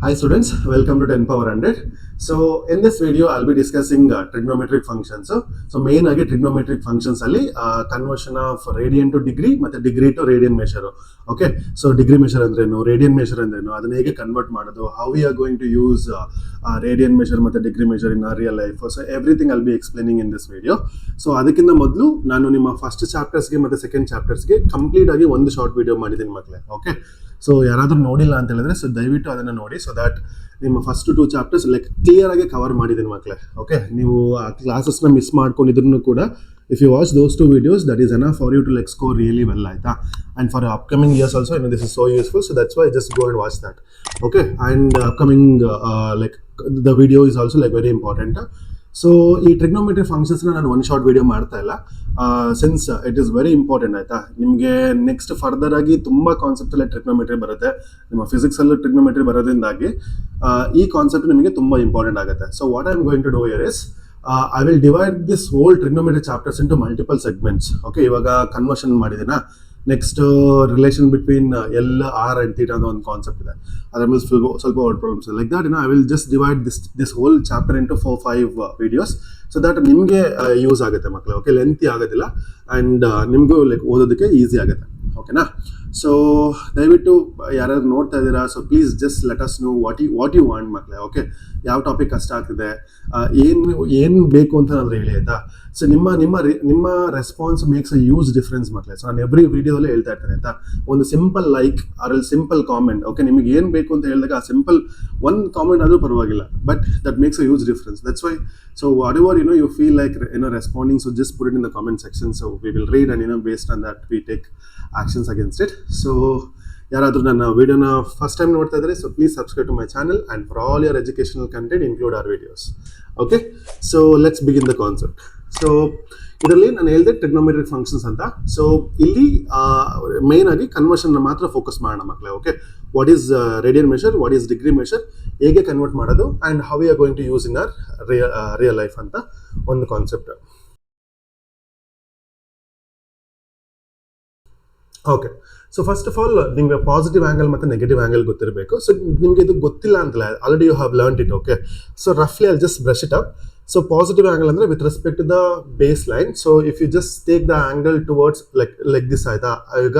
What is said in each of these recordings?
Hi students, welcome to 10 power 100. So in this video I'll be discussing trigonometric functions. So main agi trigonometric functions alli conversion of radian to degree ಮತ್ತೆ degree to radian measure. Okay, so degree measure andrenu, radian measure andrenu, adana hege convert ಮಾಡೋದು, how we are going to use radian measure ಮತ್ತೆ degree measure in our real life. So everything I'll be explaining in this video. So ಅದಕ್ಕಿಂತ ಮೊದಲು ನಾನು ನಿಮ್ಮ first chapters ಗೆ ಮತ್ತೆ second chapters ಗೆ complete ಆಗಿ ಒಂದು ಶಾರ್ಟ್ ವಿಡಿಯೋ ಮಾಡಿದ್ದೀನಿ ಮಕ್ಕಳೇ. ಓಕೆ, ಸೊ ಯಾರಾದರೂ ನೋಡಿಲ್ಲ ಅಂತ ಹೇಳಿದ್ರೆ ಸೊ ದಯವಿಟ್ಟು ಅದನ್ನು ನೋಡಿ, ಸೊ ದ್ಯಾಟ್ ನಿಮ್ಮ ಫಸ್ಟ್ 2 ಚಾಪ್ಟರ್ಸ್ ಲೈಕ್ ಕ್ಲಿಯರ್ ಆಗಿ ಕವರ್ ಮಾಡಿದ್ದೀನಿ ಮಕ್ಕಳೇ. ಓಕೆ, ನೀವು ಆ ಕ್ಲಾಸಸ್ನ ಮಿಸ್ ಮಾಡ್ಕೊಂಡಿದ್ರು ಕೂಡ if you watch those 2 videos, that is enough for you to like score really well, ಆಯ್ತಾ? And for upcoming years also, you know, this is so useful, so that's why just go and watch that. Okay, and upcoming like the video is also like very important. So ಈ trigonometry ಫಂಕ್ಷನ್ಸ್ನ ನಾನು one short video ಮಾಡ್ತಾ ಇಲ್ಲ, since it is very important, ಆಯ್ತಾ? ನಿಮಗೆ next further ಆಗಿ ತುಂಬ ಕಾನ್ಸೆಪ್ಟಲ್ಲಿ trigonometry ಬರುತ್ತೆ, ನಿಮ್ಮ ಫಿಸಿಕ್ಸಲ್ಲೂ ಟ್ರಿಗ್ನೋಮೆಟ್ರಿ ಬರೋದ್ರಿಂದಾಗಿ ಈ ಕಾನ್ಸೆಪ್ಟ್ ನಿಮಗೆ ತುಂಬ ಇಂಪಾರ್ಟೆಂಟ್ ಆಗುತ್ತೆ. So what I am going to do here is I will divide this whole trigonometry chapters into multiple segments. Okay, ಇವಾಗ ಕನ್ವರ್ಷನ್ ಮಾಡಿದ್ದೀನಾ, next relation between L R and theta ಅನ್ನೋ ಒಂದು concept ಇದೆ, ಅದರ ಮೇಲೆ ಸ್ವಲ್ಪ word problems like that. I will just divide this whole chapter into 4-5 videos, so that ನಿಮಗೆ use ಆಗುತ್ತೆ ಮಕ್ಕಳು. ಓಕೆ, ಲೆಂತಿ ಆಗೋದಿಲ್ಲ ಆ್ಯಂಡ್ ನಿಮಗೂ ಲೈಕ್ ಓದೋದಕ್ಕೆ ಈಸಿ ಆಗುತ್ತೆ. ಓಕೆನಾ? ಸೊ ದಯವಿಟ್ಟು ಯಾರ್ಯಾರು ನೋಡ್ತಾ ಇದ್ದೀರಾ, so please just let us know what you want ಮಕ್ಕಳೇ. ಓಕೆ, ಯಾವ ಟಾಪಿಕ್ ಕಷ್ಟ ಆಗ್ತಿದೆ, ಏನು ಬೇಕು ಅಂತ ನಾನು ಹೇಳಿ, ಆಯ್ತಾ? ಸೊ ನಿಮ್ಮ response makes a huge difference ಮಕ್ಕಳೇ. ಸೊ ನಾನು ಎವ್ರಿ ವಿಡಿಯೋದಲ್ಲೇ ಹೇಳ್ತಾ ಇರ್ತೇನೆ, ಆಯ್ತಾ? ಒಂದು ಸಿಂಪಲ್ ಲೈಕ್ ಆರ್ ಎಲ್ ಸಿಂಪಲ್ ಕಾಮೆಂಟ್, ಓಕೆ, ನಿಮಗೆ ಏನು ಬೇಕು ಅಂತ ಹೇಳಿದಾಗ ಆ ಸಿಂಪಲ್ ಒಂದು ಕಾಮೆಂಟ್ ಆದರೂ ಪರವಾಗಿಲ್ಲ, but that makes a huge difference. That's why, so what ever you feel like responding, so just put it in the comment section, so we will read and based on that we take actions against it. So ಯಾರಾದರೂ ನನ್ನ ವಿಡಿಯೋನ first time ನೋಡ್ತಾ ಇದ್ದಾರೆ, so please subscribe to my channel and for all your educational content include our videos. Okay, so let's begin the concept. So ಇದರಲ್ಲಿ ನಾನು ಹೇಳಿದೆ trigonometric functions ಅಂತ. So ಇಲ್ಲಿ ಮೇನ್ ಆಗಿ ಕನ್ವರ್ಷನ್ನ ಮಾತ್ರ ಫೋಕಸ್ ಮಾಡೋಣ ಮಕ್ಕಳೇ. Okay, what is radian measure, what is degree measure, ಹೇಗೆ ಕನ್ವರ್ಟ್ ಮಾಡೋದು and how we are going to use in our real life ಅಂತ ಒಂದು concept. Okay, so first of all ನಿಮಗೆ ಪಾಸಿಟಿವ್ ಆ್ಯಂಗಲ್ ಮತ್ತು ನೆಗೆಟಿವ್ ಆ್ಯಂಗಲ್ ಗೊತ್ತಿರಬೇಕು. So ನಿಮಗೆ ಇದು ಗೊತ್ತಿಲ್ಲ ಅಂತಲ್ಲ, already you have learned it. Okay, so ರಫ್ಲಿ I'll just brush it up. So positive angle ಅಂದರೆ with respect to the base line. So if you just take the angle towards like this, ಆಯ್ತಾ? ಈಗ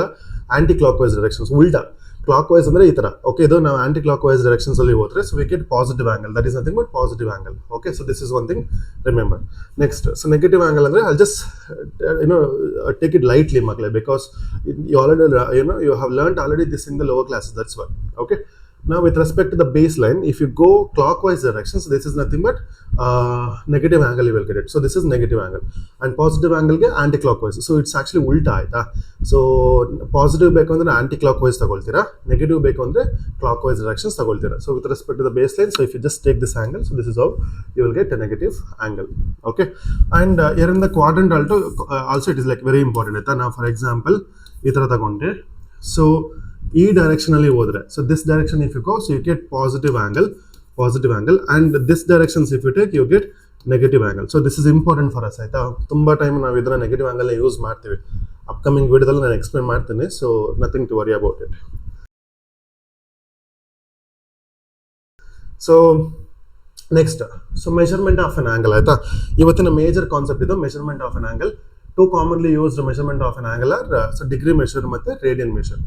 anticlockwise directions, ಉಲ್ಟಾ clockwise ಅಂದರೆ ಈ ಥರ. Okay, ಇದು ನಾವು ಆ್ಯಂಟಿ clock wise ಡೈರೆಕ್ಷನ್ಸಲ್ಲಿ ಹೋದರೆ so we get positive angle, that is nothing but positive angle. Okay, so this is one thing remember. Next, so negative angle ಅಂದರೆ I just take it lightly ಮಕ್ಕಳೇ, because you already you have learned already this in the lower classes, that's why. Okay, now with respect to the baseline, if you go clockwise directions, this is nothing but negative angle you will get it. So this is negative angle and positive angle ge anti-clockwise, so it's actually ulta, aita? So positive beku andre anti-clockwise tagoltira, negative beku andre clockwise directions tagoltira. So with respect to the baseline, so if you just take this angle, so this is how you will get a negative angle. Okay, and here in the quadrant also it is like very important, aita? Now for example ಈ ಥರ ತಗೊಂಡ್ರೆ, so ಈ ಡೈರೆಕ್ಷನಲ್ಲಿ ಹೋದರೆ, so this direction if you go, so you get positive angle, and this directions if you take you get negative angle. So this is important for us, ಆಯಿತಾ? ತುಂಬ time ನಾವು ಇದನ್ನ ನೆಗೆಟಿವ್ ಆ್ಯಂಗಲ್ನ ಯೂಸ್ ಮಾಡ್ತೀವಿ. Upcoming ವಿಡಿಯೋದಲ್ಲಿ ನಾನು explain ಮಾಡ್ತೀನಿ, so nothing to worry about it. So next, so measurement of an angle, ಆಯಿತಾ? ಇವತ್ತಿನ ಮೇಜರ್ ಕಾನ್ಸೆಪ್ಟ್ ಇದು, measurement of an angle. Two commonly used measurement of an angle are so degree measure ಮತ್ತು radian measure.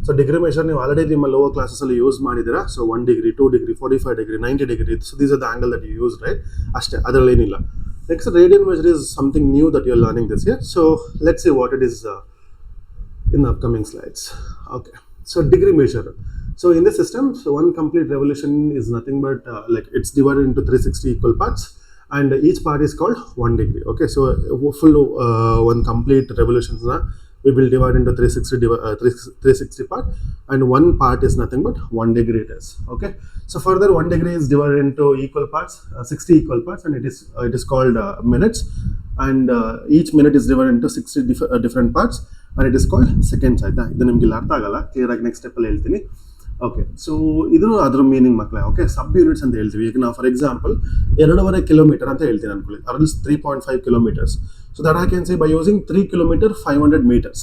So degree measure ನೀವು already ನಿಮ್ಮ lower ಕ್ಲಾಸಸ್ಸಲ್ಲಿ use ಮಾಡಿದ್ದೀರಾ. So 1 degree, 2 degree, 45 degree, 90 degree. So these are the angle that you use, right? ಅಷ್ಟೇ, ಅದರಲ್ಲಿ ಏನಿಲ್ಲ. Next radian measure is something new that you are learning this year. So let's see what it is in the upcoming slides. Okay, so degree measure. So in this system, so one complete revolution is nothing but like it's divided into 360 equal parts, and each part is called 1 degree. Okay, so full one complete revolutions we will divide into 360 part, and one part is nothing but 1 degree it is. Okay, so further 1 degree is divided into equal parts, 60 equal parts, and it is called minutes, and each minute is divided into 60 different parts, and it is called seconds. ಆಯ್ತಾ? ಇದು ನಿಮಗೆ ಅರ್ಥ ಆಗಲ್ಲ, clear ಆಗಿ next ಸ್ಟೆಪ್ಪಲ್ಲಿ ಹೇಳ್ತೀನಿ. Okay, so ಇದು ಅದರ meaning ಮಕ್ಕಳೇ. ಓಕೆ, ಸಬ್ ಯೂನಿಟ್ಸ್ ಅಂತ ಹೇಳ್ತೀವಿ. ಈಗ ನಾವು ಫಾರ್ ಎಕ್ಸಾಂಪಲ್ 2.5 kilometer ಅಂತ ಹೇಳ್ತೀನಿ ಅನ್ಕೊಳ್ಳಿ, ಅದ್ರಲ್ಲಿ 3.5 kilometers. So that I can say by using 3 kilometer 500 meters.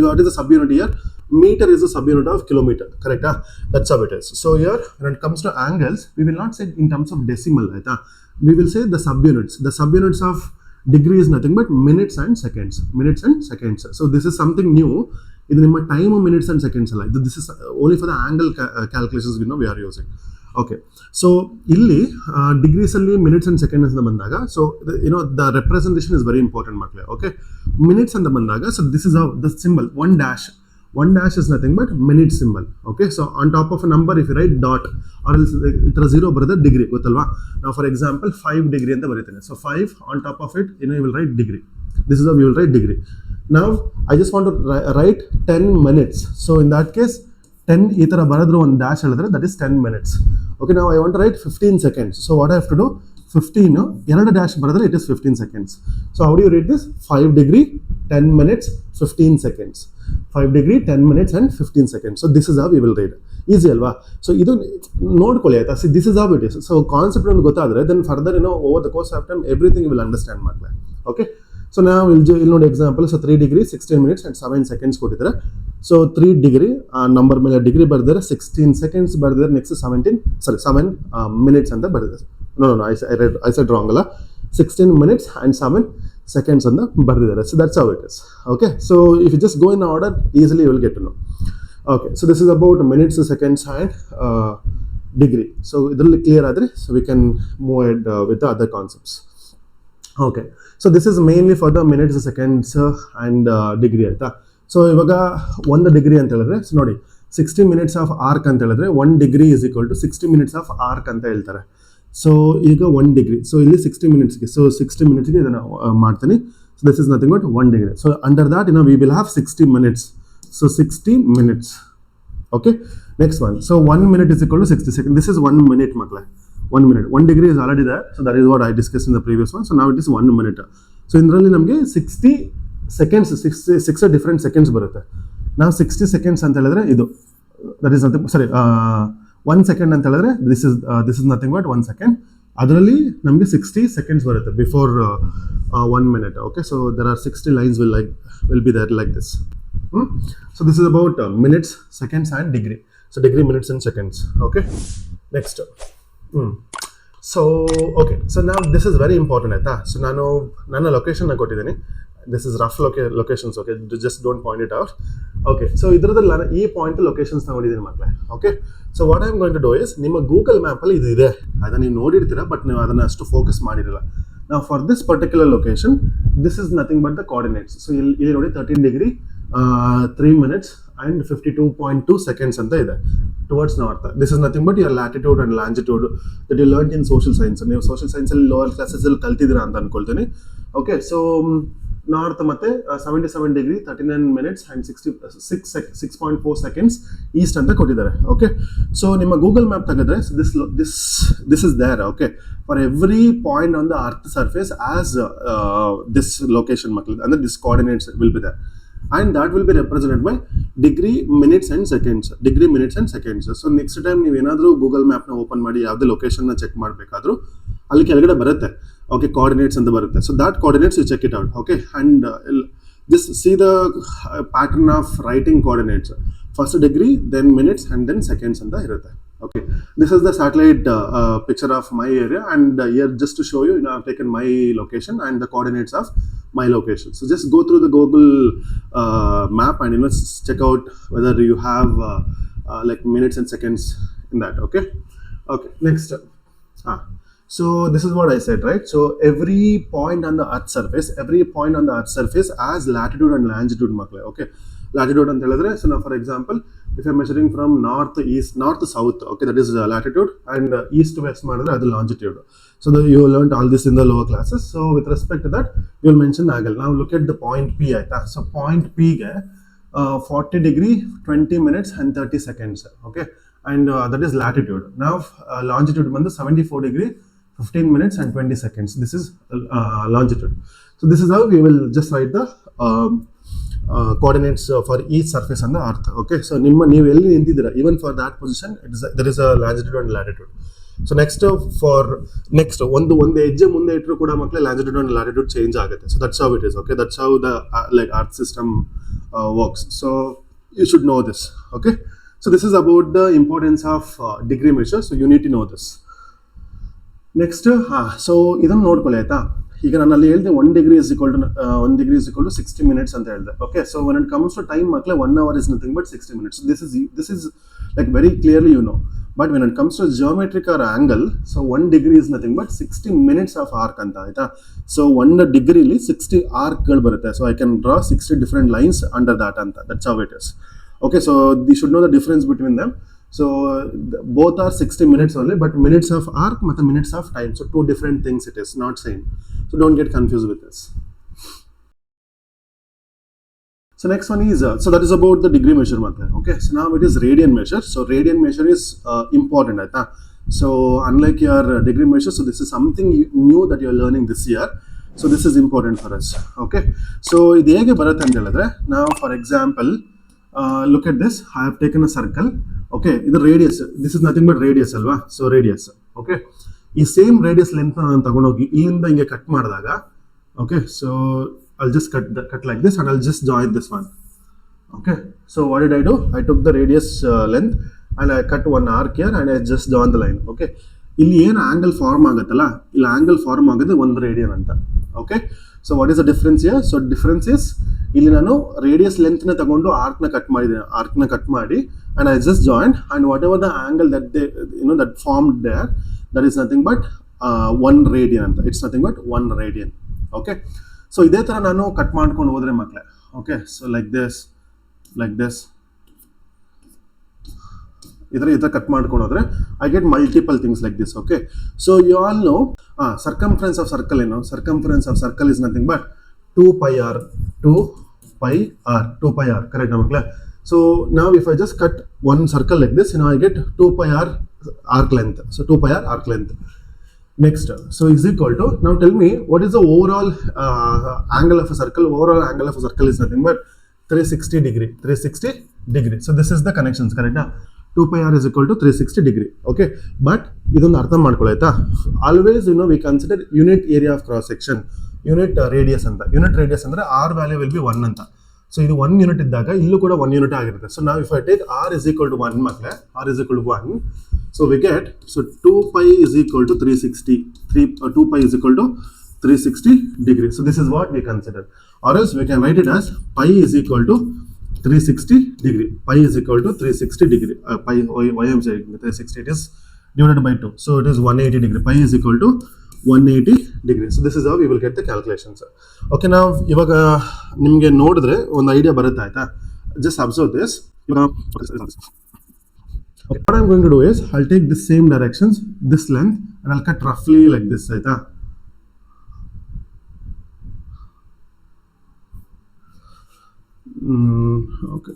What is the sub unit here? meter is a subunit of kilometer, correct? That's how it is. So here when it comes to angles, we will not say in terms of decimal, right? We will say the subunits of degree is nothing but minutes and seconds. So this is something new. This is time, minutes and seconds. This is only for the angle calculations we are using. Okay, so illi degrees alli minutes and seconds anda bandaga, so the representation is very important makle. Okay, minutes anda bandaga, so this is how the symbol one dash is nothing but minute symbol. Okay, so on top of a number if you write dot or else itara zero barada degree gottalva. Now for example 5 degree anta baritane, so 5 on top of it you will write degree. This is how you will write degree. Now I just want to write 10 minutes, so in that case 10 ಈ ತರ ಬರೆದ್ರು ಒಂದು dash ಹೇಳಿದ್ರೆ that is 10 minutes. Okay, now I want to write 15 seconds, so what I have to do, 15 ಎರಡು dash ಬರೆದ್ರೆ it is 15 seconds. So how do you read this? 5 degree 10 minutes 15 seconds. 5 degree 10 minutes and 15 seconds. So this is how we will read. Easy alva? So ಇದು ನೋಡ್ಕೊಳ್ಳಿ ಆಯ್ತಾ. See, this is how it is. So concept ಒಂದು ಗೊತ್ತಾದ್ರೆ then further over the course of time everything you will understand ಮಾಡ್ಲೆ. Okay, so now we'll note example. So 3 degree 16 minutes and 7 seconds ಕೊಟ್ಟಿದ್ದಾರೆ. So 3 degree number ಮೇಲೆ degree ಬರ್ದಿದ್ದಾರೆ, 16 seconds ಬರ್ದಿದ್ದಾರೆ, next 7 minutes ಅಂತ ಬರ್ದಿದ್ದಾರೆ. No, I said wrong ಅಲ್ಲ, 16 minutes and 7 seconds ಅಂತ ಬರ್ದಿದ್ದಾರೆ. So that's how it is. Okay, so if you just go in order easily you will get to know. Okay, so this is about minutes, seconds and degree. So ಇದರಲ್ಲಿ clear ಆದರೆ so we can move ahead with the other concepts. Okay, so this is mainly for the minutes, seconds and degree ಆಯ್ತಾ. So ಇವಾಗ 1 degree ಅಂತ ಹೇಳಿದ್ರೆ so ನೋಡಿ 60 minutes of arc ಅಂತ ಹೇಳಿದ್ರೆ 1 degree is equal to 60 minutes of arc ಅಂತ ಹೇಳ್ತಾರೆ. So ಈಗ 1 ಡಿಗ್ರಿ, ಸೊ ಇಲ್ಲಿ 60 ಮಿನಿಟ್ಸ್ಗೆ, ಸೊ 60 ಮಿನಿಟ್ಸ್ಗೆ ಇದನ್ನು ಮಾಡ್ತೀನಿ. So this is nothing but 1 degree. So under that we will have 60 minutes. So 60 minutes. Okay, next one. So 1 minute is equal to 60 seconds. This is 1 minute ಮಕ್ಕಳೇ. 1 minute. 1 degree is already there. So that is what I discussed in the previous one. So now it is 1 minute. So ಇದರಲ್ಲಿ ನಮಗೆ 60 seconds, 6 different seconds ಬರುತ್ತೆ. ನಾವು 60 seconds ಅಂತ ಹೇಳಿದ್ರೆ ಇದು that is nothing, sorry, 1 second ಅಂತ ಹೇಳಿದ್ರೆ this is nothing but 1 second. ಅದರಲ್ಲಿ ನಮಗೆ 60 seconds ಬರುತ್ತೆ before 1 minute. Okay, so there are 60 lines will be there like this. So this is about minutes, seconds and degree. So degree, minutes and seconds. Okay, next. So okay, so now this is very important ಆಯ್ತಾ. So ನಾನು ನನ್ನ location ಕೊಟ್ಟಿದ್ದೀನಿ. This is rough locations. Okay, just don't point it out. Okay, so ಇದರದಲ್ಲಿ ಈ point locations ತಗೊಂಡಿದ್ದೀನಿ ಮಕ್ಕಳೇ. Okay, so what I am going to do is, ನಿಮ್ಮ Google ಮ್ಯಾಪಲ್ಲಿ ಇದು ಇದೆ, ಅದನ್ನು ನೀವು ನೋಡಿರ್ತೀರಾ, ಬಟ್ ನೀವು ಅದನ್ನು ಅಷ್ಟು ಫೋಕಸ್ ಮಾಡಿರಲ್ಲ. ನಾವು for this particular location this is nothing but the coordinates. So ಇಲ್ಲಿ ನೋಡಿ 13 ಡಿಗ್ರಿ 3 minutes and 52.2 seconds ಅಂತ ಇದೆ towards north. This is nothing but your latitude and longitude that you learn in social science. ನೀವು social ಸೈನ್ಸಲ್ಲಿ lower ಕ್ಲಾಸಸಲ್ಲಿ ಕಲ್ತಿದ್ದೀರಾ ಅಂತ ಅನ್ಕೊಳ್ತೀನಿ. ಓಕೆ, ಸೊ ನಾರ್ತ್ ಮತ್ತೆ 77 degree 39 minutes and 6.4 seconds east ಅಂತ ಕೊಟ್ಟಿದ್ದಾರೆ. ಓಕೆ, ಸೊ ನಿಮ್ಮ ಗೂಗಲ್ ಮ್ಯಾಪ್ ತೆಗೆದ್ರೆ this is there. Okay, for every point on the earth surface as this location ಮಕ್ಕಳು, ಅಂದ್ರೆ this coordinates will be there and that will be represented by degree, minutes and seconds. Degree, minutes and seconds. So next time ನೀವು ಏನಾದರೂ Google ಮ್ಯಾಪ್ನ open ಮಾಡಿ ಯಾವುದೇ ಲೊಕೇಶನ್ನ check ಮಾಡಬೇಕಾದ್ರೂ ಅಲ್ಲಿ ಕೆಳಗಡೆ ಬರುತ್ತೆ. Okay, coordinates ಅಂತ ಬರುತ್ತೆ. So that coordinates you check it out. Okay, and this see the pattern of writing coordinates. First degree, then minutes and then seconds ಅಂತ ಇರುತ್ತೆ. Okay, this is the satellite picture of my area, and here just to show you, I have taken my location and the coordinates of my location. So just go through the Google map and check out whether you have like minutes and seconds in that. Okay, next. So this is what I said, right? So every point on the earth surface has latitude and longitude makle. Okay, latitude ಅಂತ ಹೇಳಿದ್ರೆ, so now for example if you are measuring from north to south, okay, that is latitude, and east to west ಮಾಡಿದ್ರೆ ಅದು longitude. So you learned all this in the lower classes. So with respect to that you will mention angle. Now look at the point P ಆಯ್ತಾ. So point P ಗೆ 40 degree 20 minutes and 30 seconds. Okay, and that is latitude. Now longitude ಬಂದು 74 degree 15 minutes and 20 seconds. This is longitude. So this is how we will just write the coordinates for each surface on the earth. Okay, so ನೀವು ಎಲ್ಲಿ ನಿಂತಿದ್ದೀರಾ, even for that position there is a longitude and latitude. So next ಒಂದು ಹೆಜ್ಜೆ ಮುಂದೆ ಇಟ್ಟರು ಕೂಡ ಮಕ್ಕಳೇ longitude and latitude change ಆಗುತ್ತೆ. So that's how it is. Okay, that's how the like earth system works. So you should know this. Okay, so this is about the importance of degree measure, so you need to know this. Next, so ಇದನ್ನು ನೋಡ್ಕೊಳ್ಳಿ ಆಯ್ತಾ. ಈಗ ನಾನು ಅಲ್ಲಿ ಹೇಳಿದೆ 1 degree is equal to 60 minutes ಅಂತ ಹೇಳಿದೆ. Okay, so when it comes to time ಮಕ್ಕಳೇ 1 hour is nothing but 60 minutes. This is like very clearly you know. But when it comes to geometric or angle, so 1 degree is nothing but 60 minutes of arc ಅಂತ ಆಯ್ತಾ. So 1 degree li 60 arc ಗಳು ಬರುತ್ತೆ. So I can draw 60 different lines under that ಅಂತ. That's how it is. Okay, so you should know the difference between them. So both are 60 minutes only, but minutes of arc and minutes of time. So two different things it is, not same. So don't get confused with this. So next one is, so that is about the degree measurement. Okay, so now it is radian measure. So radian measure is important. Aita. So unlike your degree measure, so this is something new that you are learning this year. So this is important for us. Okay, so ಇದು ಹೇಗೆ ಬರುತ್ತೆ ಅಂತ ಹೇಳಿದ್ರೆ, now for example, look at this. I have taken a circle. Okay, ಇದು radius. This is nothing but radius ಅಲ್ವಾ? So radius. Okay, ಈ same radius length ನಾನು ತಗೊಂಡೋಗಿ ಇಲ್ಲಿಂದ ಹಿಂಗೆ ಕಟ್ ಮಾಡಿದಾಗ, okay, so I'll just cut like this and I'll just join this one. Okay, so what did I do? I took the radius length and I cut one arc here and I just join the line. Okay, ಇಲ್ಲಿ ಏನು angle form ಆಗುತ್ತಲ್ಲ, ಇಲ್ಲಿ angle form ಆಗೋದು 1 radian ಅಂತ. Okay, so what is the difference here? So difference is, ಇಲ್ಲಿ ನಾನು radius ಲೆಂತ್ನ ತಗೊಂಡು ಆರ್ಕ್ನ cut ಮಾಡಿ and I just joined, and whatever the angle that they, that formed there, that is nothing but 1 radian ಅಂತ. It's nothing but 1 radian. Okay, so ಇದೇ ತರ ನಾನು cut ಮಾಡ್ಕೊಂಡು ಹೋದ್ರೆ ಮಕ್ಕಳೇ, okay, so like this ಈ ತರ ಕಟ್ ಮಾಡ್ಕೊಂಡು ಹೋದ್ರೆ I get multiple things like this. Okay, so you all know circumference of circle, circumference of circle is nothing but 2 pi r, correct ಮಕ್ಕಳೇ? So now if I just cut one circle like this, I get 2 pi r arc length. So 2 pi r arc length. Next, so is equal to, now tell me what is the overall angle of a circle? Overall angle of a circle is nothing but 360 degree. So this is the connections, correct? 2 pi r is equal to 360 degree. Okay, but ಇದೊಂದು ಅರ್ಥ ಮಾಡ್ಕೊಳ್ಳಿ ಆಯ್ತಾ. Always we consider unit area of cross section, unit radius ಅಂತ. Unit radius ಅಂದ್ರೆ r value will be 1 ಅಂತ. So ಇದು 1 unit ಇದ್ದಾಗ ಇಲ್ಲೂ ಕೂಡ 1 ಯೂನಿಟ್ ಆಗಿರುತ್ತೆ. So now if I take r is equal to 1 ಮಕ್ಕಳೇ, r is equal to 1, so we get, so 2 pi is equal to 360, 2 pi is equal to 360 degree. So this is what we consider, or else we can write it as pi is equal to 360 degree. Pi is equal to 360 degree. Pi, why I'm saying 360, it is divided by 2, so it is 180 degree. Pi is equal to 180 degree. So this is how we will get the calculations. Okay, now ಇವಾಗ ನಿಮಗೆ ನೋಡಿದ್ರೆ ಒಂದು idea ಬರುತ್ತೆ ಆಯ್ತಾ. Just observe this. Okay, what I'm going to do is I'll take the same directions, this length, and I'll cut roughly like this ಆಯ್ತಾ. Okay,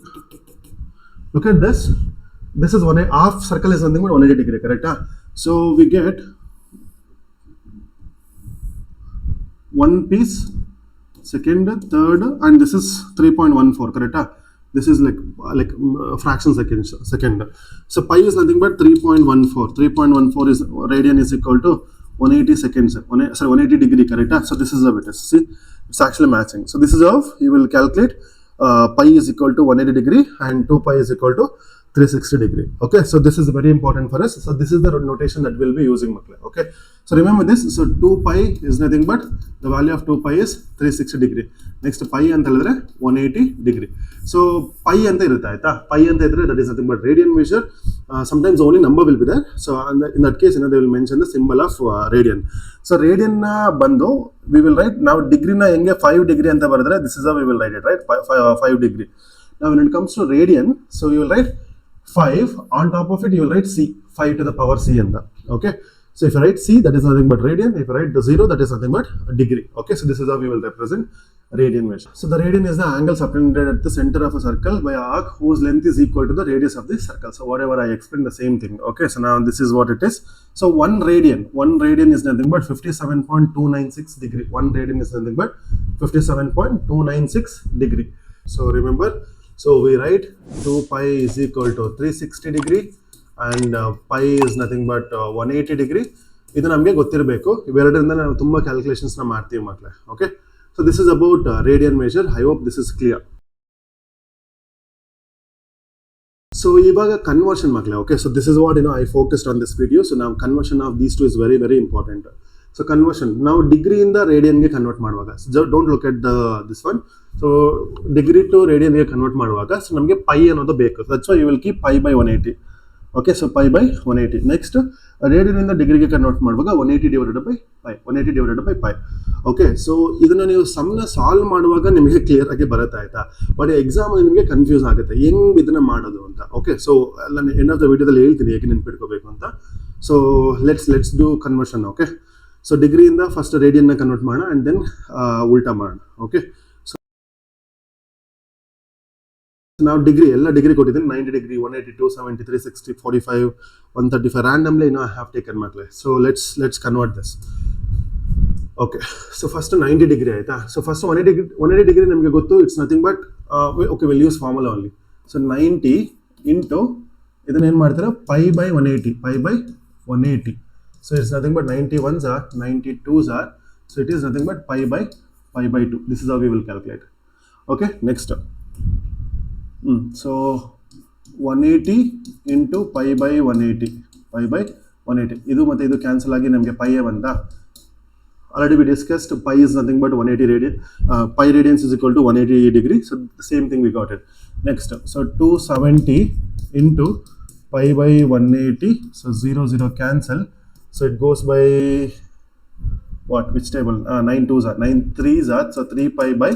look at this. This is half circle is nothing but 180 degree, correct? So we get one piece, second, third, and this is 3.14, correct? This is like fraction second. So pi is nothing but 3.14. 3.14 is radian is equal to 180 seconds. 180 degree, correct? So this is how it is. See, it's actually matching. So this is how you will calculate pi is equal to 180 degree and 2 pi is equal to 360 degree. Okay, so this is very important for us. So this is the notation that we'll be using. Okay, so remember this. So 2 pi is nothing but the value of 2 pi is 360 degree. Next pi anta helidre 180 degree. So pi anta irutte aita. Pi anta idre that is nothing but radian measure. Sometimes only number will be there. So in that case, they will mention the symbol of radian. So radian na bando we will write now degree na henge 5 degree anta baradre. This is how we will write it, right? 5 degree. Now when it comes to radian, so you will write 5, on top of it you will write c, 5 to the power c anta. Okay, so if you write c, that is nothing but radian. If you write the 0, that is nothing but degree. Okay, so this is how we will represent radian measure. So the radian is the angle subtended at the center of a circle by an arc whose length is equal to the radius of the circle. So whatever I explained, the same thing. Okay, so now this is what it is. So 1 radian is nothing but 57.296 degree. 1 radian is nothing but 57.296 degree. So remember, so we write 2 pi is equal to 360 degree and pi is nothing but 180 degree. ಇದು ನಮಗೆ ಗೊತ್ತಿರಬೇಕು. ಇವೆರಡರಿಂದ ನಾವು ತುಂಬಾ calculations ನ ಮಾಡ್ತೀವಿ ಮಕ್ಕಳೇ. Okay, so this is about radian measure. I hope this is clear. So ಇವಾಗ conversion ಮಕ್ಕಳೇ. Okay, so this is what I focused on this video. So ನಾವು conversion of these two is very very important. So conversion ನಾವು ಡಿಗ್ರಿಯಿಂದ ರೇಡಿಯನ್ಗೆ convert ಮಾಡುವಾಗ, don't look at this one. So degree to ರೇಡಿಯನ್ಗೆ convert ಮಾಡುವಾಗ so ನಮಗೆ pi ಅನ್ನೋದು ಬೇಕು. That's why you will keep pi by 180. Okay, so pi by 180. Next ರೇಡಿಯನ್ನಿಂದ ಡಿಗ್ರಿಗೆ ಕನ್ವರ್ಟ್ ಮಾಡುವಾಗ 180 divided by pi, 180 divided by pi. Okay, so ಇದನ್ನು ನೀವು ಸಮ್ನ ಸಾಲ್ವ್ ಮಾಡುವಾಗ ನಿಮಗೆ ಕ್ಲಿಯರ್ ಆಗಿ ಬರುತ್ತೆ, ಆಯ್ತಾ. ಬಟ್ ಎಕ್ಸಾಮ್ ನಿಮಗೆ ಕನ್ಫ್ಯೂಸ್ ಆಗುತ್ತೆ ಹೆಂಗ್ ಇದನ್ನ ಮಾಡೋದು ಅಂತ. ಓಕೆ, ಸೊ ನಾನು ಎಂಡ್ ಆಫ್ ದ ವಿಡಿಯೋದಲ್ಲಿ ಹೇಳ್ತೀನಿ ಹೇಗೆ ನೆನ್ಪಿಟ್ಕೋಬೇಕು ಅಂತ. So let's do conversion. Okay, so ಡಿಗ್ರಿಯಿಂದ ಫಸ್ಟ್ ರೇಡಿಯನ್ನ ಕನ್ವರ್ಟ್ ಮಾಡೋಣ ಆ್ಯಂಡ್ ದೆನ್ ಉಲ್ಟಾ ಮಾಡೋಣ. ಓಕೆ, ಸೊ ನಾವು ಎಲ್ಲ ಡಿಗ್ರಿ ಕೊಟ್ಟಿದ್ದೀನಿ. 90 degree, 180, 270, 360, 45, 135 randomly I have taken ಮಕ್ಕಳೇ. So let's convert this. Okay, so first 90 degree ಆಯ್ತಾ. ಸೊ ಫಸ್ಟ್ 180 ಡಿಗ್ರಿ ನಮಗೆ ಗೊತ್ತು, it's nothing but okay will use formula only. So 90 into ಇದನ್ನ ಏನು ಮಾಡ್ತೀರಾ, pi by 180, pi by 180. So it's nothing but 91s are, 92s are, so it is nothing but pi by 2. This is how we will calculate. Okay, next. So 180 into pi by 180, pi by 180. Idu matte idu cancel agi namge pi banta. Already we discussed pi is nothing but 180 radian. Pi radians is equal to 180 degree. So the same thing we got it. Next, so 270 into pi by 180. So 0 cancel. So it goes by what? Which table? 9 2s are, 9 3s are. So 3 pi by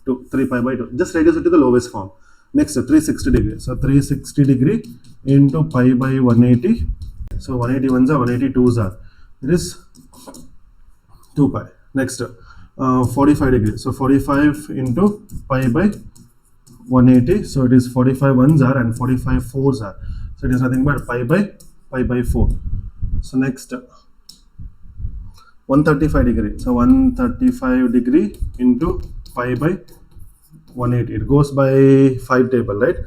2, 3 pi by 2. Just reduce it to the lowest form. Next, 360 degree. So 360 degree into pi by 180. So 181s are, 182s are. It is 2 pi. Next, 45 degree. So 45 into pi by 180. So it is 45 1s are and 45 4s are. So it is nothing but pi by 4. So next, 135 degree. So 135 degree into pi by 180. It goes by 5 table, right?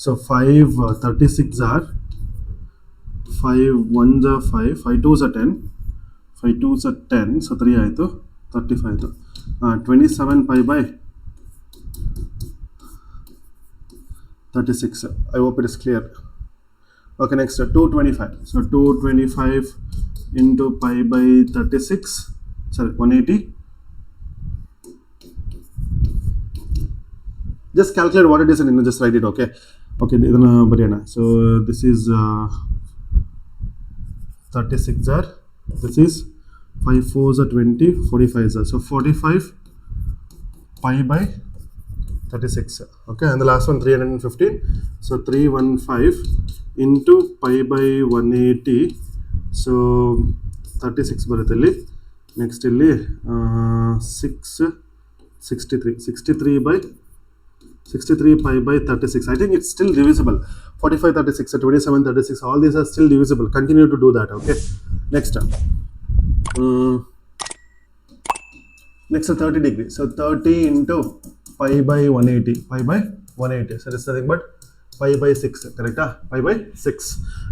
So 5 36 are, 5 1s are 5, 5 2s are 10, 5 2s are 10. So 3 ಆಯಿತು, 35 ಆಯಿತು. 27 pi by 36. I hope it is clear. Okay, next 225. So 225 into pi by 36. Sorry, 180. Just calculate what it is and just write it. Okay. Okay, idana bariyana. So this is 36 are. This is 5 4s are 20, 45 are. So 45 pi by 36. Okay, and the last one 315. So 315 into pi by 180. So 36 ಬರುತ್ತೆ ಇಲ್ಲಿ. Next ಇಲ್ಲಿ 63 by 63 pi by 36. I think it's still divisible. 45 36, 27 36, all these are still divisible. Continue to do that. Okay, next 30 degree. So 30 into pi by 180, pi by 180. So it's nothing but pi by 6, correct? Pi by 6.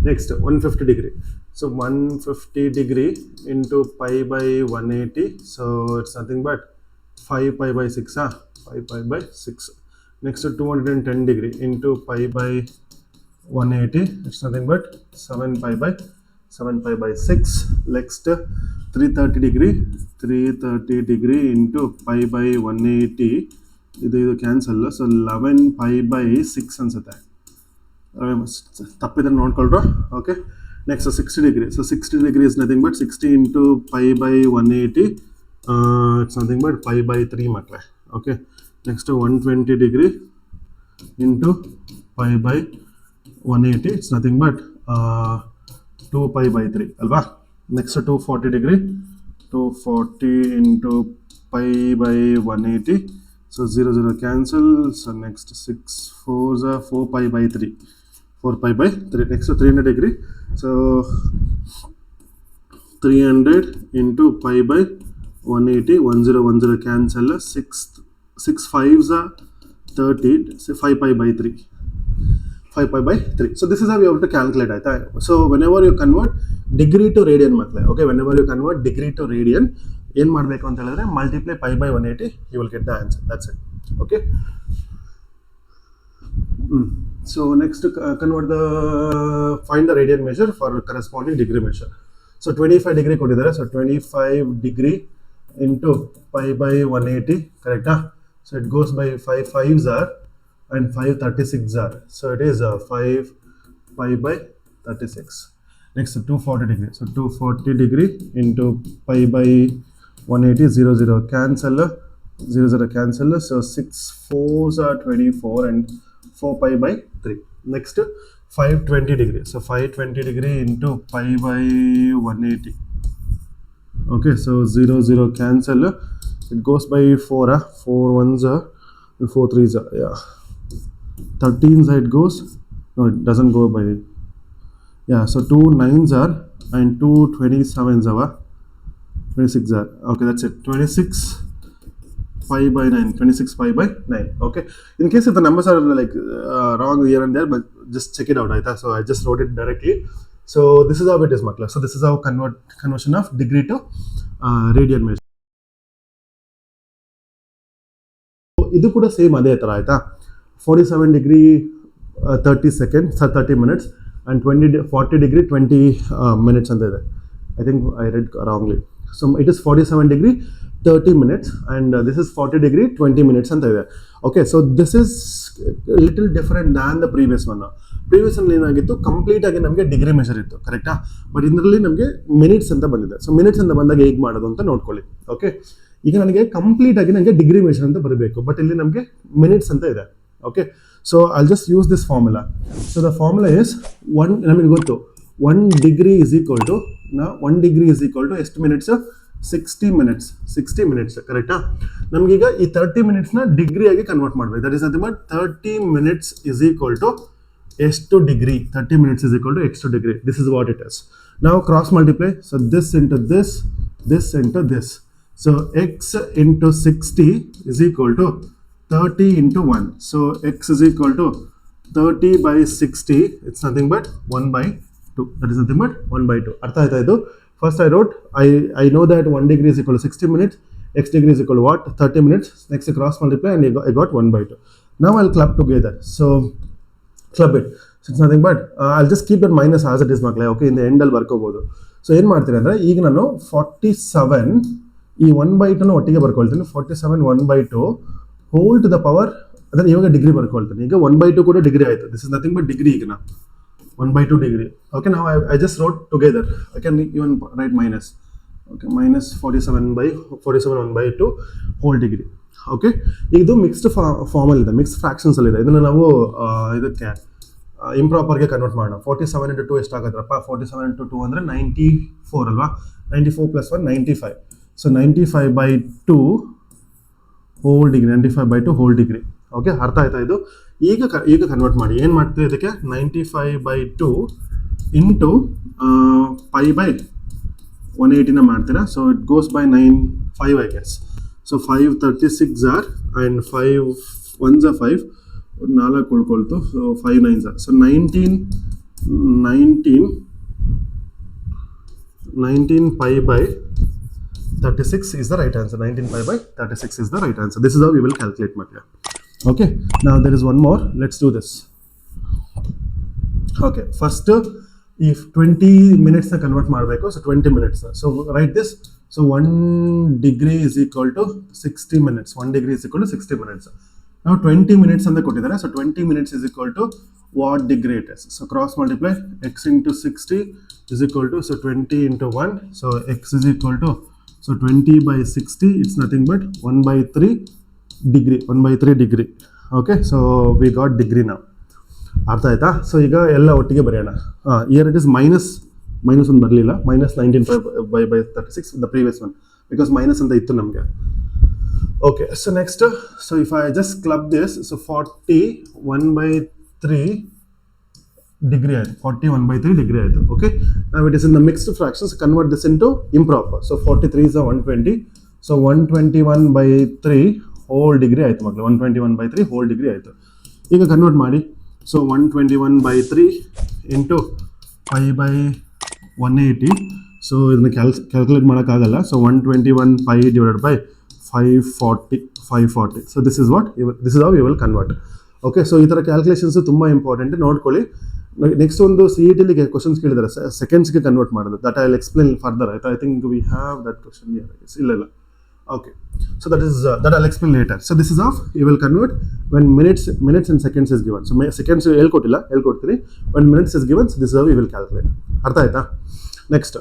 Next 150 degree. So 150 degree into pi by 180. So it's nothing but 5 pi by 6. 5 pi by 6. Next 210 degree into pi by 180. It's nothing but 7 pi by 6. Next 330 degree. 330 degree into pi by 180. ಇದು cancel. So 11 pi by 6 ಅನ್ಸುತ್ತೆ, ತಪ್ಪಿದ್ರೆ ನೋಡ್ಕೊಳ್ರು. Okay, next 60 degree. So 60 degree is nothing but 60 into pi by 180. It's nothing but pi by 3 ಮಕ್ಕಳೇ. Okay, next 120 degree into pi by 180. It's nothing but 2 pi by 3 ಅಲ್ವಾ. Next 240 degree. 240 into pi by 180. So 0 cancel. So next 6 4s are 4 pi by 3. 4 pi by 3. Next 300 degree. So 300 into pi by 180. 10 cancel. 6 5s are 30. So 5 pi by 3. 5 pi by 3. So this is how you have to calculate. So whenever you convert degree to radian makle, okay, whenever you convert degree to radian, ಏನು ಮಾಡಬೇಕು ಅಂತ ಹೇಳಿದ್ರೆ multiply pi by 180, you will get the answer. That's it. Okay, So next, convert the find the radian measure for corresponding degree measure. So 25 degree ಕೊಟ್ಟಿದ್ದಾರೆ. So 25 degree into pi by 180, correct? So it goes by 5 5s are and 5 36s are. So it is 5 pi by 36. Next 240 degree. So 240 degree into pi by 180, 0 0 cancel, 0 0 cancel. So 6 4s are 24 and 4 pi by 3. Next 520 degree. So 520 degree into pi by 180. Okay, so 0 0 cancel. It goes by 4 4 1s are and 4 3s are, yeah, 13s it goes, no it doesn't go by, yeah, so 2 9s are and 2 27s are 26 are, okay, that's it, 26 pi by 9, 26 pi by 9. Okay, in case if the numbers are like wrong here and there, but just check it out, right? So I just wrote it directly. So this is how it is, makla. So this is how conversion of degree to radian measure. ಇದು ಕೂಡ same ಅದೇ ಥರ ಆಯಿತಾ. 47 degree 30 seconds 30 minutes and 40 degree 20 minutes ಅಂತ ಇದೆ. I think I read wrongly. So it is 47 degree 30 minutes and this is 40 degree 20 minutes ಅಂತ ಇದೆ. Okay, so this is little different than the previous one. Previous ಅಲ್ಲಿ ಏನಾಗಿತ್ತು, complete ಆಗಿ ನಮಗೆ degree measure ಇತ್ತು, ಕರೆಕ್ಟಾ? ಬಟ್ ಇದರಲ್ಲಿ ನಮಗೆ ಮಿನಿಟ್ಸ್ ಅಂತ ಬಂದಿದೆ. ಸೊ ಮಿನಿಟ್ಸ್ ಅಂತ ಬಂದಾಗ ಹೇಗೆ ಮಾಡೋದು ಅಂತ ನೋಡ್ಕೊಳ್ಳಿ. ಓಕೆ, ಈಗ ನನಗೆ ಕಂಪ್ಲೀಟ್ ಆಗಿ ನನಗೆ ಡಿಗ್ರಿ ಮೆಷರ್ ಅಂತ ಬರಬೇಕು, ಬಟ್ ಇಲ್ಲಿ ನಮಗೆ ಮಿನಿಟ್ಸ್ ಅಂತ ಇದೆ. Okay, so I'll just use this formula. So the formula is ನಮಗೆ ಗೊತ್ತು 1 degree is equal to 1 degree is equal to ಎಷ್ಟು ಮಿನಿಟ್ಸ್? 60 minutes, ಕರೆಕ್ಟಾ? ನಮಗೀಗ ಈ 30 ಮಿನಿಟ್ಸ್ನ ಡಿಗ್ರಿ ಆಗಿ ಕನ್ವರ್ಟ್ ಮಾಡಬೇಕು. That is nothing but 30 minutes is equal to x2 degree. 30 minutes is equal to x2 degree. This is what it is. Now cross multiply. So this into this, this into this. So x into 60 is equal to 30 into 1. So x is equal to 30 by 60. It's nothing but 1 by 2. That is nothing but 1 by 2. Artha aita idu? First I wrote, I know that 1 degree is equal to 60 minutes. X degree is equal to what? 30 minutes. Next cross multiply and I got 1 by 2. Now I'll club together. So club it. So it's nothing but I'll just keep that minus as it is, makla. Okay, in the end I'll ಬರ್ಕೋಬಹುದು. So ಏನು ಮಾಡ್ತೀನಿ ಅಂದರೆ, ಈಗ ನಾನು 47 ಈ 1 by 2 ಒಟ್ಟಿಗೆ ಬರ್ಕೊಳ್ತೀನಿ. 47 1 by 2 whole to the power, ಅದನ್ನು ಇವಾಗ ಡಿಗ್ರಿ ಬರ್ಕೊಳ್ತೀನಿ. ಈಗ 1 by 2 ಕೂಡ ಡಿಗ್ರಿ ಆಯಿತು. This is nothing but degree. ಈಗ ನಾ 1 by 2 degree. Okay, now I just wrote together. I can even write minus. Okay, minus 47 1 by 2 whole degree. Okay, ಇದು mixed ಫಾರ್ಮಲ್ಲಿ ಇದೆ, ಮಿಕ್ಸ್ಡ್ ಫ್ರಾಕ್ಷನ್ಸಲ್ಲಿ ಇದೆ. ಇದನ್ನು ನಾವು ಇದಕ್ಕೆ ಇಂಪ್ರಾಪರ್ಗೆ ಕನ್ವರ್ಟ್ ಮಾಡೋಣ. 47 into 2 ಎಷ್ಟಾಗತ್ತಪ್ಪ? 47 into 2 ಅಂದರೆ 94 ಅಲ್ವಾ? 94 plus 1 95. So 95 by 2 whole degree. 95 by 2 whole degree. Okay, ಅರ್ಥ ಆಯ್ತಾ ಇದು? ಈಗ ಕನ್ವರ್ಟ್ ಮಾಡಿ. ಏನು ಮಾಡ್ತೀವಿ ಇದಕ್ಕೆ? 95 by 2 ಇಂಟು pi by 180ನ ಮಾಡ್ತೀರಾ. So it goes by 5 I guess. So 5 36 are and 5 1s are 5, 4 ಉಳ್ಕೊಳ್ತು. So 5 9s are, so 19 pi by 36 is the right answer. 19 pi by 36 is the right answer. This is how we will calculate, Matya. Okay, now there is one more. Let's do this. Okay, first if 20 minutes na convert ಮಾಡಬೇಕು. So 20 minutes. So write this. So 1 degree is equal to 60 minutes. 1 degree is equal to 60 minutes. Now 20 minutes ಅಂತ ಕೊಟ್ಟಿದ್ದಾರೆ. So 20 minutes is equal to what degree it is. So cross multiply. X into 60 is equal to, so 20 into 1. So x is equal to, so 20 by 60. It's nothing but 1 by 3 degree. 1 by 3 degree. Okay, so we got degree now. ಅರ್ಥ ಆಯ್ತಾ? So ಈಗ ಎಲ್ಲ ಒಟ್ಟಿಗೆ ಬರೆಯೋಣ. Year it is minus ಒಂದು ಬರಲಿಲ್ಲ. minus 19 by 36 the previous one, because minus ಅಂತ ಇತ್ತು ನಮಗೆ. Okay, so next, so if I just club this, so 40 1 by 3 degree ಆಯಿತು. 40 1 by 3 ಡಿಗ್ರಿ ಆಯಿತು. ಓಕೆ, ನಾವು it is in the mixed fractions, convert this into improper. So 43 is 120. ಸೊ 121 by 3 ಹೋಲ್ degree ಆಯಿತು ಮಕ್ಕಳು. 121 by 3 ಹೋಲ್ ಡಿಗ್ರಿ ಆಯಿತು. ಈಗ ಕನ್ವರ್ಟ್ ಮಾಡಿ. So 121 by 3 into 5 by 180. So ಇದನ್ನು ಕ್ಯಾಲ್ಕುಲೇಟ್ ಮಾಡೋಕ್ಕಾಗಲ್ಲ. So 121 pi divided by 540. So this is how you will convert. Okay, so ಈ ಥರ ಕ್ಯಾಲ್ಕುಲೇಷನ್ಸ್ ತುಂಬ ಇಂಪಾರ್ಟೆಂಟ್, ನೋಡ್ಕೊಳ್ಳಿ. ನೆಕ್ಸ್ಟ್ ಒಂದು CET ಕ್ವಶನ್ಸ್ ಕೇಳಿದ್ದಾರೆ ಸೆಕೆಂಡ್ಸ್ಗೆ ಕನ್ವರ್ಟ್ ಮಾಡೋದು, that I will explain further. ಆಯ್ತಾ, I think we have that question here. ಇಲ್ಲ. Okay, so that I'll explain later. So this is of you will convert when minutes and seconds is given. So seconds ಹೇಳ್ಕೊಡ್ತೀನಿ. When minutes is given, so this is how you will calculate. ಅರ್ಥ ಆಯ್ತಾ? Next.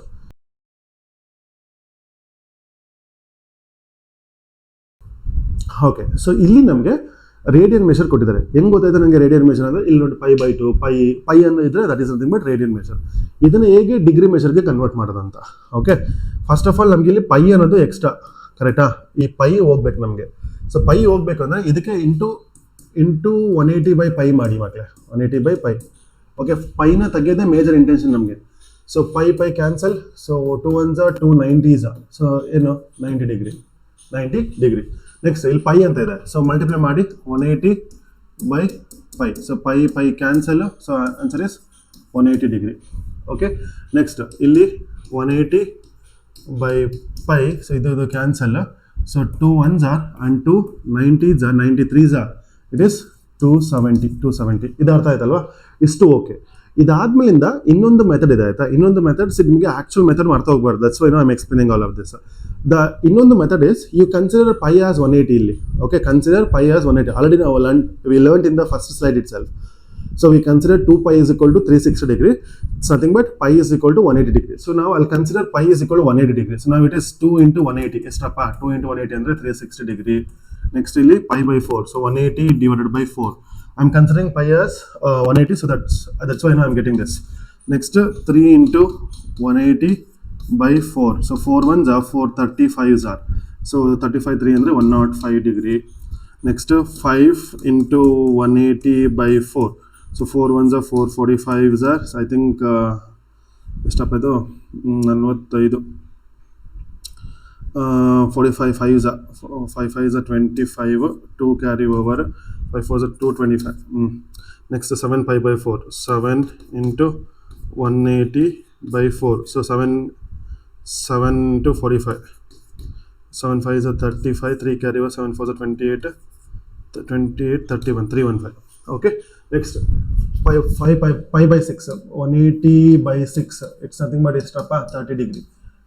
Okay, so ಇಲ್ಲಿ ನಮಗೆ radian measure ಕೊಟ್ಟಿದ್ದಾರೆ. ಹೆಂಗೆ ಗೊತ್ತಾಯ್ತು ನನಗೆ radian measure ಅಂದರೆ, ಇಲ್ಲಿ ನೋಡಿ π/2 ಪೈ ಅನ್ನೋ ಇದ್ರೆ that is nothing but radian measure. ಇದನ್ನು ಹೇಗೆ ಡಿಗ್ರಿ ಮೆಷರ್ಗೆ ಕನ್ವರ್ಟ್ ಮಾಡೋದಂತ. ಓಕೆ, ಫಸ್ಟ್ ಆಫ್ ಆಲ್ ನಮಗೆ ಇಲ್ಲಿ ಪೈ ಅನ್ನೋದು ಎಕ್ಸ್ಟ್ರಾ, ಕರೆಕ್ಟಾ? ಈ ಪೈ ಹೋಗ್ಬೇಕು ನಮಗೆ. ಸೊ ಪೈ ಹೋಗ್ಬೇಕು ಅಂದರೆ ಇದಕ್ಕೆ ಇಂಟು 180/π ಮಾಡಿ ಮಕ್ಕಳೇ, 180/π. ಓಕೆ, ಪೈನ ತೆಗೆಯೋದೇ ಮೇಜರ್ ಇಂಟೆನ್ಷನ್ ನಮಗೆ. So pi cancel. So 2 1s 2 90s. So ಏನು 90 ಡಿಗ್ರಿ. ನೆಕ್ಸ್ಟ್ ಇಲ್ಲಿ ಪೈ ಅಂತ ಇದೆ, ಸೊ ಮಲ್ಟಿಪ್ಲೈ ಮಾಡಿ 180/π. So pi cancel. So answer is 180 degree. Okay, next ಇಲ್ಲಿ 180/π. ಸೊ ಇದು cancel. So 2 1s and 2 90s 93s. It is 270. ಇದು ಅರ್ಥ ಆಯ್ತಲ್ವಾ? ಇಷ್ಟು ಓಕೆ. ಇದಾದ್ಮೇಲಿಂದ ಇನ್ನೊಂದು ಮೆಥಡ್ ಇದೆ ಆಯ್ತಾ. ಇನ್ನೊಂದು ಮೆಥಡ್ಸ್ ನಿಮಗೆ ಆಕ್ಚುಲ್ ಮೆಥಡ್ ಮಾಡ್ತಾ ಹೋಗ್ಬಾರ್ದು. That's why I am explaining all of this. ಇನ್ನೊಂದು method is you consider pi as 180 ಇಲ್ಲಿ. Okay, consider pi as 180. Already ನಾವು we learned in the first slide itself. So we consider 2π is equal to 360 degree. It's nothing but pi is equal to 180 degree. So now I'll consider pi is equal to 180 degree. So now it is 2 into 180. Estapa 2 into 180 andre 360 degree. Next illi π/4. So 180 divided by 4. I'm considering pi as 180. So that's why now I'm getting this. Next 3 into 180 by 4. So 4 1s are 435s are. So 35 3 andre 105 degree. Next 5 into 180 by 4. So 4 1s are 445s are. So I think ಎಷ್ಟಪ್ಪ 45 45 5s are 5 5s are 25. 2 carry over. 5 4s are 225. Next 7 π/4. 7 into 180 by 4. So 7 into 45. 7 5s are 35. 3 carry over. 7 4s are 28. 31 315. Okay, next π/6. 180/6. It's nothing but extra 30 degree.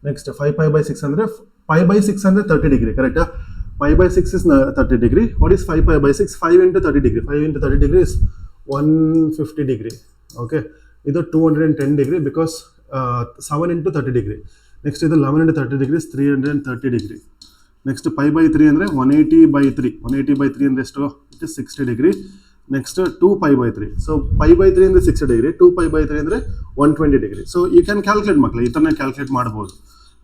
Next 5π/6 andre π/6 andre 30 degree, correct? π/6 is 30 degree. What is 5π/6? 5 into 30 degree. 5 into 30 degree is 150 degree. Okay, ಇದು 210 degree because 7 into 30 degree. Next ಇದು 11 into 30 degree is 330 degree. Next π/3 ಅಂದರೆ 180/3. 180/3 ಅಂದರೆ ಎಷ್ಟು? ಇಟ್ ಇಸ್ 60 degree. Next 2π/3. So π/3 ಅಂದರೆ 60 degree. 2π/3 ಅಂದರೆ 120 degree. So you can calculate ಮಕ್ಕಳು, ಈ ಥರನೇ ಕ್ಯಾಲ್ಕುಲೇಟ್ ಮಾಡ್ಬೋದು.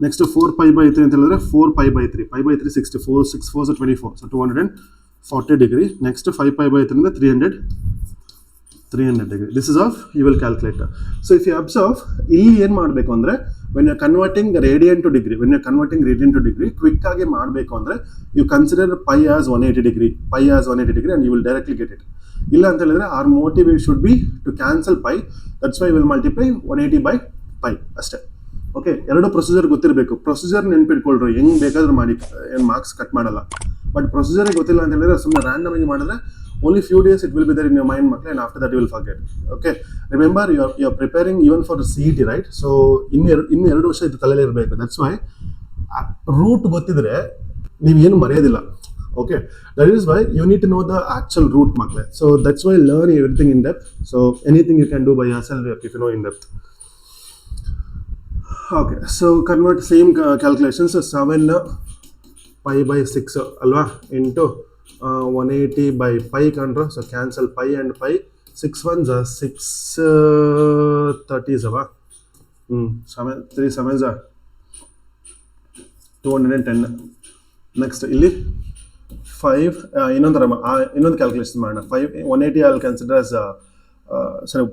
ನೆಕ್ಸ್ಟ್ 4π/3 ಅಂತ ಹೇಳಿದ್ರೆ 4π/3. π/3 64. 6 4s 24. So 240 degree. ನೆಕ್ಸ್ಟ್ 5π/3 ಅಂದರೆ 300 degree. This is of you will calculate. So if you observe, ಇಲ್ಲಿ ಏನು ಮಾಡಬೇಕು ಅಂದರೆ when you're converting radian to degree, quick ಆಗಿ ಮಾಡಬೇಕು ಅಂದರೆ you consider pi as 180 degree and you will directly get it. ಇಲ್ಲ ಅಂತ ಹೇಳಿದ್ರೆ our motive should be to cancel pi. That's why we will multiply 180/pi ಅಷ್ಟೇ. Okay, ಎರಡು procedure ಗೊತ್ತಿರಬೇಕು. Procedure ನೆನ್ಪಿಟ್ಕೊಳ್ರಿ, ಹೆಂಗೆ ಬೇಕಾದ್ರೂ ಮಾಡಿ, ಏನು ಮಾರ್ಕ್ಸ್ ಕಟ್ ಮಾಡಲ್ಲ. ಬಟ್ ಪ್ರೊಸೀಜರ್ ಗೊತ್ತಿಲ್ಲ ಅಂತ ಹೇಳಿದ್ರೆ ಸುಮ್ಮನೆ ರ್ಯಾಂಡಮ್ ಆಗಿ ಮಾಡಿದ್ರೆ only few days it will be there in your mind, and after that you will forget. Okay, remember you are preparing even for the CET, right? So ಇನ್ನು 2 ವರ್ಷ ಇದು ತಲೆಯಲ್ಲಿ ಇರಬೇಕು. That's why ರೂಟ್ ಗೊತ್ತಿದ್ರೆ ನೀವು ಏನು ಮರೆಯೋದಿಲ್ಲ. Okay, that is why you need to know the actual root, makle. So that's why learn everything in depth. So anything you can do by yourself if you know in depth. Okay, so convert same calculations. So 7 π/6 alwa into 180/pi contra. So cancel pi and pi. 6 1s are 630s ava. 3 7s are 210. Next illi 5 ಇನ್ನೊಂದು calculation ಮಾಡೋಣ. 180 I'll consider as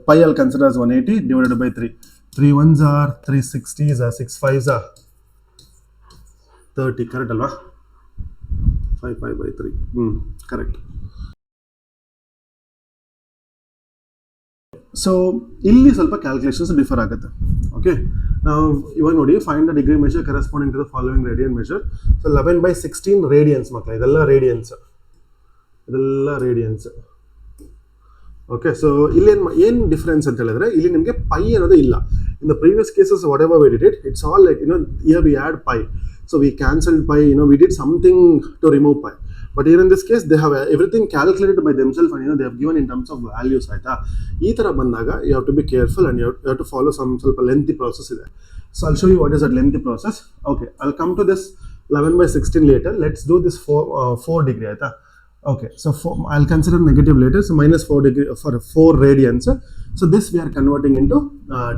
pi I'll consider as 180 divided by 3. 3 1s are 360s are 6 5s are 30, correct alva? 5 π/3. Correct. So ಇಲ್ಲಿ ಸ್ವಲ್ಪ calculations differ ಆಗುತ್ತೆ. Okay, ನಾವು ಇವಾಗ ನೋಡಿ find the degree measure corresponding to the following radian measure. So 11/16 radians ಮಕ್ಕಳ, ಇದೆಲ್ಲ radians. Okay, so in difference ಅಂತ ಹೇಳಿದ್ರೆ ಇಲ್ಲಿ ನಿಮಗೆ pi ಅನ್ನೋದು ಇಲ್ಲ. In the previous cases whatever we did it, it's all like here we add pi, so we cancelled pi, we did something to remove pi, but here in this case they have everything calculated by themselves and they have given in terms of values. ಆಯ್ತಾ, ಈ ತರ ಬಂದಾಗ you have to be careful and you have to follow some ಸ್ವಲ್ಪ lengthy process ಇದೆ. So I'll show you what is that lengthy process. Okay, I'll come to this 11/16 later. Let's do this 4 degree. ಆಯ್ತಾ, okay, so I'll consider negative later, so minus 4 degree for 4 radians. So this we are converting into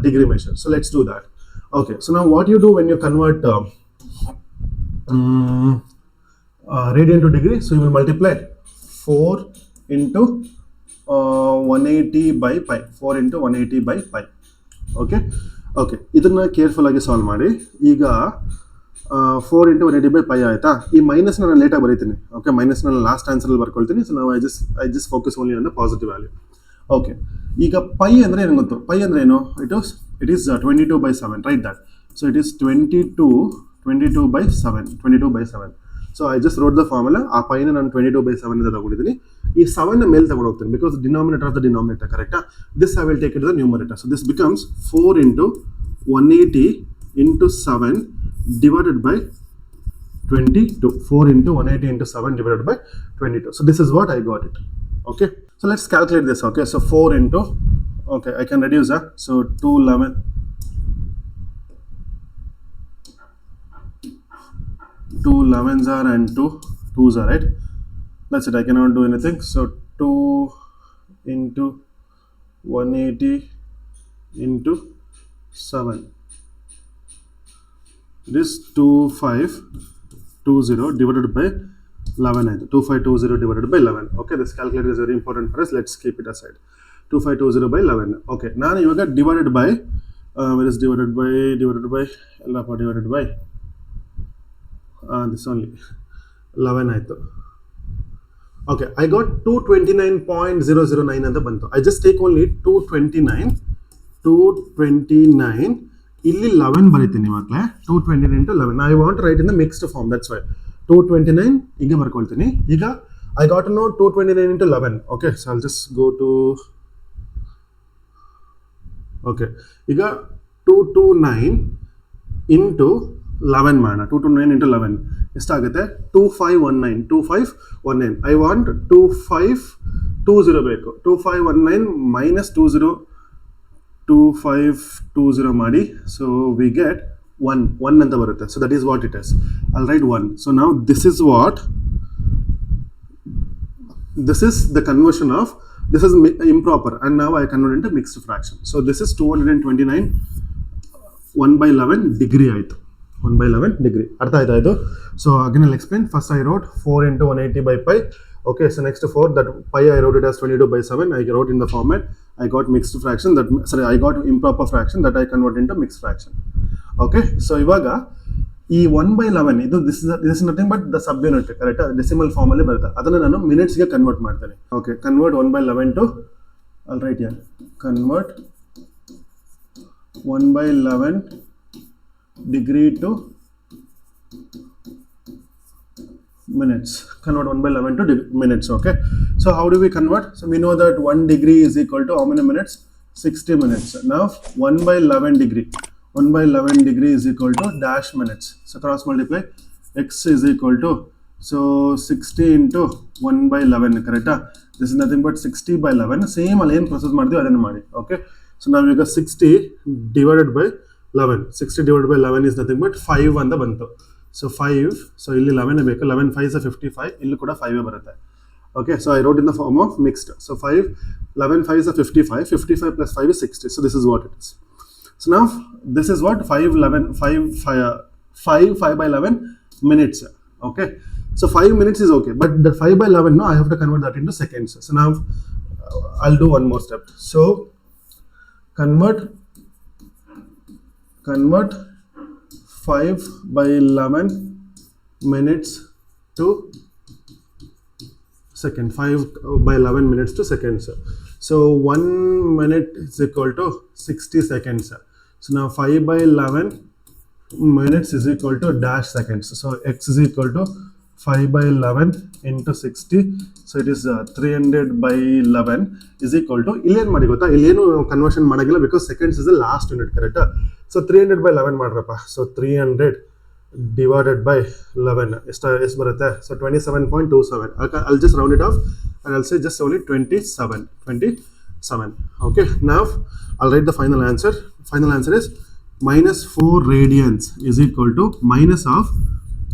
degree measure. So let's do that. Okay, so now what you do when you convert radian to degree, so you will multiply 4 into 180 by pi, 4 into 180 by pi. Okay, ಇದನ್ನ careful ಆಗಿ solve ಮಾಡಿ. ಈಗ 4 into 180 by pi ಆಯ್ತಾ, ಈ minus ನಾನು ಲೇಟಾಗಿ ಬರೀತೀನಿ. Okay, minus ನಾನು ಲಾಸ್ಟ್ ಆನ್ಸರಲ್ಲಿ ಬರ್ಕೊಳ್ತೀನಿ. ಸೊ ನಾವು I just focus only on the positive value. Okay, ಈಗ ಪೈ ಅಂದರೆ ಏನು ಗೊತ್ತು? ಪೈ ಅಂದರೆ ಏನು? It is 22/7, right that. So it is 22/7. So I just wrote the formula. ಆ ಪೈನ ನಾನು 22/7 ಅಂತ ತಗೊಂಡಿದ್ದೀನಿ. ಈ 7 ಮೇಲೆ ತಗೊಂಡು ಹೋಗ್ತೀನಿ because denominator of the denominator, ಕರೆಕ್ಟಾ? This I will take it the numerator. So this becomes 4 into 180 into 7 divided by 22. 4 into 180 into 7 divided by 22. So this is what I got it. Okay, so let's calculate this. Okay, so 4 into, okay, I can reduce that. So 2 11s are and 2 2s are, right? That's it, I cannot do anything. So 2 into 180 into 7. This 2520 divided by 11. 2520 divided by 11. Okay, this calculator is very important for us. Let's keep it aside. 2520 by 11. Okay, now you got divided by where is divided by this only 11 ಆಯ್ತು. Okay, I got 229.009 ಅಂತ ಬಂತು. I just take only 229 ಇಲ್ಲಿ 11 ಬರೀತೀನಿ ಮಕ್ಕಳೇ. 229 into 11. I want to write in the mixed form, that's why 229 ಈಗ ಬರ್ಕೊಳ್ತೀನಿ. ಈಗ I got to know 229 into 11. Okay, so I'll just go to, okay, ಈಗ 229 into 11 ಮಾಡೋಣ. 229 into 11 ಎಷ್ಟಾಗುತ್ತೆ? 2519. I want 2520 ಬೇಕು. 2519 minus 2520 ಮಾಡಿ. So we get 1 ಅಂತ ಬರುತ್ತೆ. So that is what it is. I'll write 1. So now this is the conversion of, this is improper and now I convert into mixed fraction. So this is 229 1/11 degree ಆಯಿತು. 1/11 degree. ಅರ್ಥ ಆಯ್ತಾ ಇದು? So again I'll explain. First I wrote 4 into 180 by pi. Okay, so next 4, that pi I wrote it as 22/7. I wrote in the format. I got mixed fraction, I got improper fraction that I convert into mixed fraction. Okay, so ಇವಾಗ ಈ 1/11 ಇದು this is nothing but the subunit, correct? Decimal form ಅಲ್ಲಿ ಬರುತ್ತೆ. ಅದನ್ನ ನಾನು minutes ಗೆ convert ಮಾಡ್ತೇನೆ. Okay, convert 1/11 to, I'll write here, convert 1/11 degree to minutes. Convert 1/11 to minutes. Okay, so how do we convert? So we know that 1 degree is equal to how many minutes? 60 minutes. Now 1/11 degree is equal to dash minutes. So cross multiply. X is equal to, so 60 into 1/11, correct? This is nothing but 60/11. Same alien process ಮಾಡಿದ್ವಿ ಅದನ್ನ ಮಾಡಿ. Okay, so now we got 60 divided by 11. 60 divided by 11 is nothing but 5 ಅಂತ ಬಂತು. So 5, so ಇಲ್ಲಿ 11 ಬೇಕು. 11 5s are 55. ಇಲ್ಲಿ ಕೂಡ 5 ಬರುತ್ತೆ. Okay, so I wrote in the form of mixed. So 11 5s are 55. 55 plus 5 is 60. So this is what it is. So now this is what 5/11 minutes. Okay, so 5 minutes is okay, but the 5/11 no, I have to convert that into seconds. So now I'll do one more step. So convert 5/11 minutes to second. 5/11 minutes to seconds. So 1 minute is equal to 60 seconds. So now 5/11 minutes is equal to dash seconds. So x is equal to 5 by 11 into 60, so it is 300 by 11 is equal to, ಇಲ್ಲಿ ಏನು ಮಾಡಿ ಗೊತ್ತಾ, ಇಲ್ಲಿ ಏನು conversion ಮಾಡೋಂಗಿಲ್ಲ because seconds is the last unit, ಕರೆಕ್ಟಾ? So 300 by 11 ಮಾಡ್ರಪ್ಪ. So 300 divided by 11 ಎಷ್ಟು ಬರುತ್ತೆ? So 27.27. I'll just round it off and I'll say just only 27. Okay, now I'll write the final answer. Final answer is minus 4 radians is equal to minus of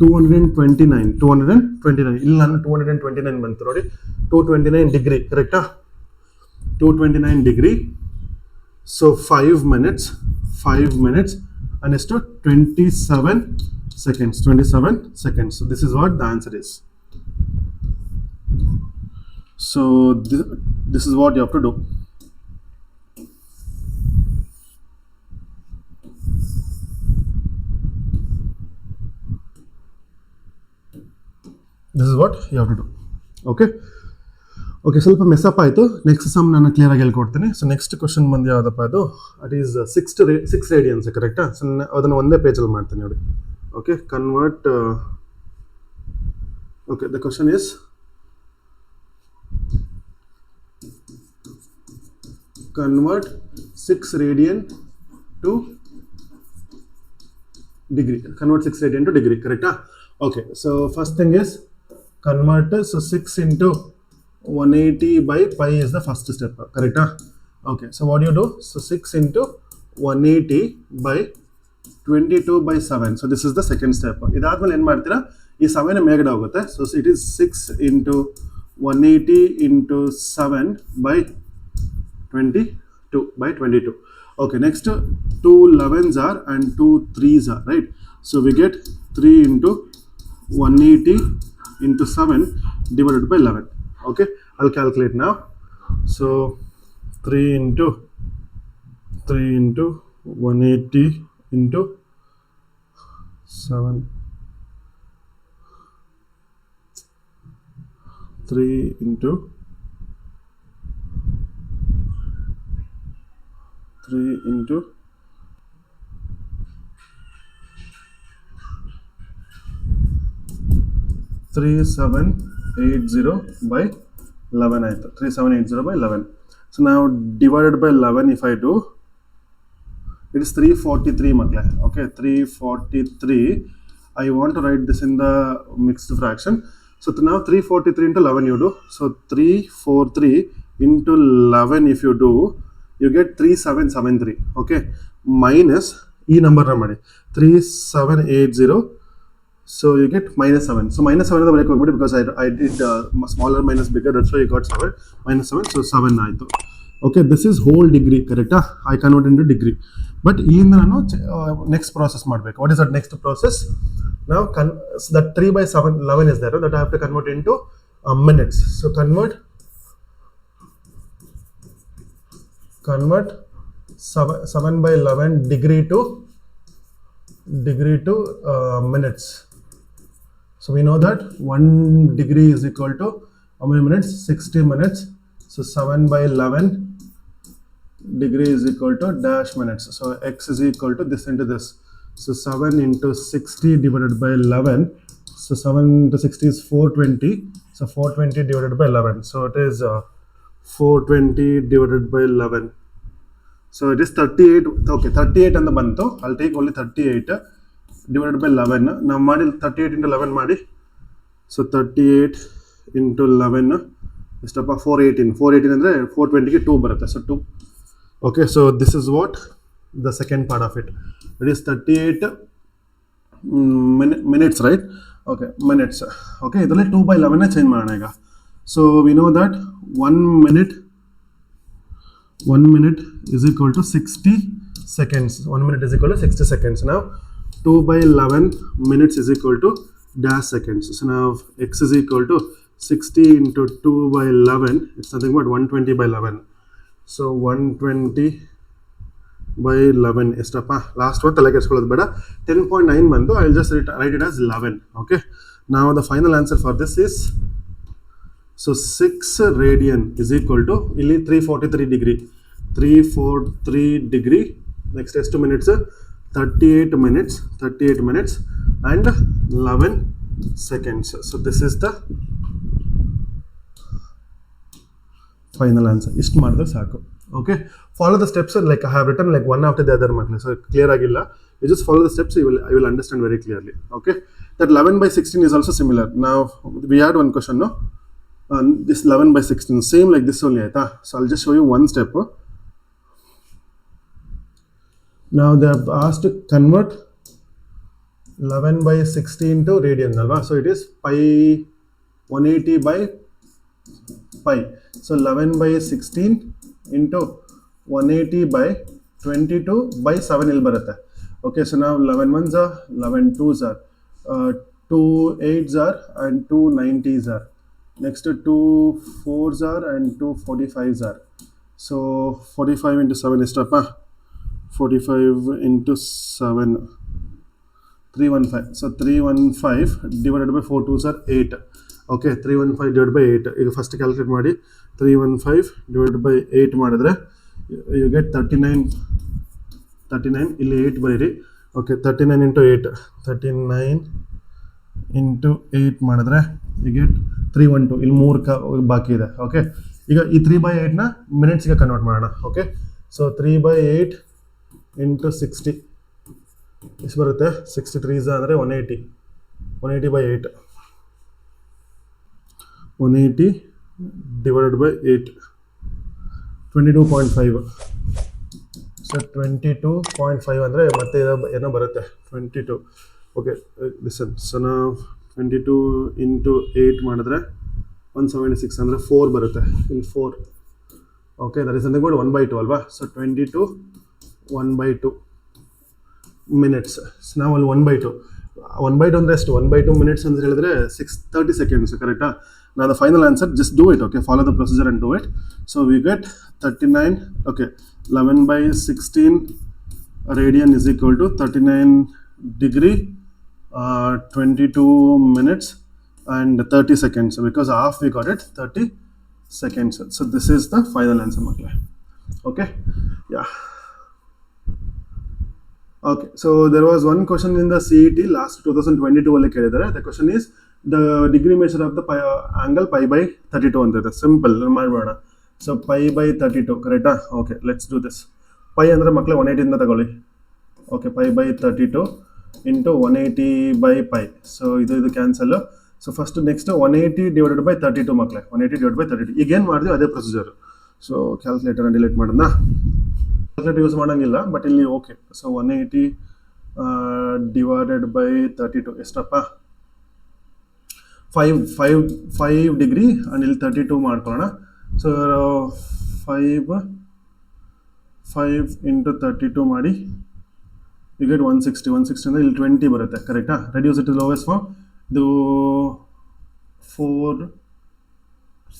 229. ಇಲ್ಲಿ ನಾನು 229 ಬಂತು ನೋಡಿ, 229 degree, ಕರೆಕ್ಟಾ? 229 degree. So 5 minutes and ಎಷ್ಟು 27 seconds. So this is what the answer is. So this is what you have to do. This is what you have to do. Okay, ಸ್ವಲ್ಪ ಮೆಸ್ಸಪ್ ಆಯಿತು. Next some ನಾನು clear ಆಗಿ ಹೇಳ್ಕೊಡ್ತೀನಿ. So next question ಬಂದು ಯಾವುದಪ್ಪ ಅದು, at is 6 radiance, ಕರೆಕ್ಟಾ? So ಅದನ್ನು ಒಂದೇ ಪೇಜಲ್ಲಿ ಮಾಡ್ತೀನಿ ನೋಡಿ. Okay, convert. Okay, the question is convert 6 radian to degree. Convert 6 radian to degree, correct? Okay, so first thing is convert. So 6 into 180 by pi is the first step, correct? Okay, so what do you do? So 6 into 180 by 22 by 7. So this is the second step. ಇದಾದ್ಮೇಲೆ ಏನು ಮಾಡ್ತೀರಾ, ಈ 7 ಮೇಲ್ಗಡೆ ಹೋಗುತ್ತೆ. So it is 6 into 180 into 7 by 22 by 22. Okay, next 2 11s are and 2 3s are, right? So we get 3 into 180 into 7 divided by 11. Okay, I'll calculate now. So 3 into 180 into 7, 3 into 3780 by 11 ಆಯಿತು. 3780 by 11. So now divided by 11 if I do, it is 343 ಮಕ್ಕಳೇ. Okay, 343. I want to write this in the mixed fraction. So now 343 into 11 you do. So 343 into 11 if you do, you get 3773. Okay, minus ಈ ನಂಬರ್ನ ಮಾಡಿ 3780. So you get minus 7. So minus 7 ಅಂತ ಬರೆಯಕ್ಕೆ ಹೋಗ್ಬಿಡಿ because I did smaller minus bigger, that's why you got 7. Minus 7, so 7 ಆಯಿತು. Okay, this is whole degree, correcta? I convert into degree. But ಇಲ್ಲಿಂದ ನಾನು next process ಮಾಡಬೇಕು. What is that next process? Now so that 3 by 7 11 is there, that I have to convert into minutes. So convert 7 by 11 degree to minutes. So we know that 1 degree is equal to how many minutes? 60 minutes. So 7 by 11 degree is equal to dash minutes. So x is equal to this into this. So 7 into 60 divided by 11. So 7 into 60 is 420. So 420 divided by 11. So it is 420 divided by 11. So it is 38. Okay, 38 and the bantu. I'll take only 38 divided by 11. Now ಮಾಡಿ 38 into 11 ಮಾಡಿ. So 38 into 11 ಎಷ್ಟಪ್ಪ 418 ಅಂದರೆ 420ಗೆ 2 ಬರುತ್ತೆ. So 2. Okay, so this is what the second part of it. It is 38 minutes, right? Okay, minutes. Okay, ಇದರಲ್ಲಿ 2 by 11 change ಮಾಡೋಣ ಈಗ. So we know that 1 minute is equal to 60 seconds. 1 minute is equal to 60 seconds. Now 2 by 11 minutes is equal to dash seconds. So now x is equal to 60 into 2 by 11. It's nothing but 120 by 11. So 120 by 11 ಎಷ್ಟಪ್ಪ last ಒಂದು ತಲೆ ಕೆಡಿಸ್ಕೊಳ್ಳೋದು ಬೇಡ. 10.9 ಬಂದು I'll just write it as 11. Okay, now the final answer for this is, so 6 radian is equal to ಇಲ್ಲಿ 343 degree. 343 degree. Next ಎಷ್ಟು minutes? 38 minutes and 11 seconds. So this is the final answer. Ist madre saku. Okay, follow the steps like I have written like one after the other makle. So clear agilla, you just follow the steps, I will understand very clearly. Okay, that 11 by 16 is also similar. Now we had one question, no, this 11 by 16 same like this only, aita. So I'll just show you one step. Now they have asked to convert 11 by 16 to radians, alva. So it is pi 180 by pi. So 11 by 16 into 180 by 22 by 7 il barutte. Okay, so now 11 ones are, 11 twos are, 2 8s are, and 2 90s are. Next 2 4s are and 2 45s are. So 45 into 7 is up, 45 into 7, 315. So 315 divided by 4 twos are 8. Okay, 315 divided by 8. ಈಗ first calculate ಮಾಡಿ 315 divided by 8 ಮಾಡಿದ್ರೆ you get 39 ಇಲ್ಲಿ 8 ಬರೀರಿ. Okay, 39 into 8, 39 into 8 ಮಾಡಿದ್ರೆ you get 312. ಇಲ್ಲಿ 3 ಬಾಕಿ ಇದೆ. Okay, ಈಗ ಈ 3/8ನ ಮಿನಿಟ್ಸ್ಗೆ ಕನ್ವರ್ಟ್ ಮಾಡೋಣ. ಓಕೆ, ಸೊ 3/8 into 60 ಎಷ್ಟು ಬರುತ್ತೆ? 63 ಅಂದರೆ 180 by 8, 180 divided by 8, 22.5. ಸೊ 22.5 ಅಂದರೆ ಮತ್ತೆ ಏನೋ ಬರುತ್ತೆ 22. Okay, listen. ಸೊ ನಾವು 22 into 8 ಮಾಡಿದ್ರೆ 176 ಅಂದರೆ 4 ಬರುತ್ತೆ. ಇಲ್ಲಿ 4. Okay, that is something called 1/2 ಅಲ್ವಾ? So 22 1/2 minutes. ಸೊ ನಾವು ಅಲ್ಲಿ 1/2 ಅಂದರೆ ಎಷ್ಟು? 1/2 ಮಿನಿಟ್ಸ್ ಅಂತ ಹೇಳಿದ್ರೆ 30 seconds, ಕರೆಕ್ಟಾ? Now the final answer, just do it. Okay, follow the procedure and do it. So we get 39. Okay, 11 by 16 radian is equal to 39 degree, 22 minutes and 30 seconds. So because half we got it, 30 seconds. So this is the final answer, makle. Okay, yeah. Okay, so there was one question in the CET last 2022 ಅಲ್ಲಿ ಕೇಳಿದ್ದಾರೆ. The question is the degree measure of the angle pi by 32 ಅಂತ ಇದೆ. Simple ಮಾಡಬೇಡ. So pi by 32, ಕರೆಕ್ಟಾ? Okay, let's do this. Pi ಅಂದರೆ ಮಕ್ಕಳೇ 180 ಇಂದ ತಗೊಳ್ಳಿ. Okay, pi by 32 into 180 by pi. So ಇದು cancel. So first next 180 divided by 32 ಮಕ್ಕಳೇ, 180 divided by 32. ಈಗ ಏನು ಮಾಡಿದ್ವಿ ಅದೇ ಪ್ರೊಸೀಜರ್. ಸೊ ಕ್ಯಾಲ್ಕುಲೇಟರ್ನ ಡಿಲೀಟ್ ಮಾಡೋಣ. ಕ್ಯಾಲ್ಕುಲೇಟರ್ ಯೂಸ್ ಮಾಡೋಂಗಿಲ್ಲ, ಬಟ್ ಇಲ್ಲಿ ಓಕೆ. ಸೊ 180 divided by 32 ಎಷ್ಟಪ್ಪ? 5 ಡಿಗ್ರಿ ಆ್ಯಂಡ್ ಇಲ್ಲಿ 32 ಮಾಡ್ಕೊಳ್ಳೋಣ. ಸೊ 5 into 32 ಮಾಡಿ ಯು ಗೆಟ್ 160 ಅಂದರೆ ಇಲ್ಲಿ 20 ಬರುತ್ತೆ, ಕರೆಕ್ಟಾ? Reduce it to lowest form. ಇದು 4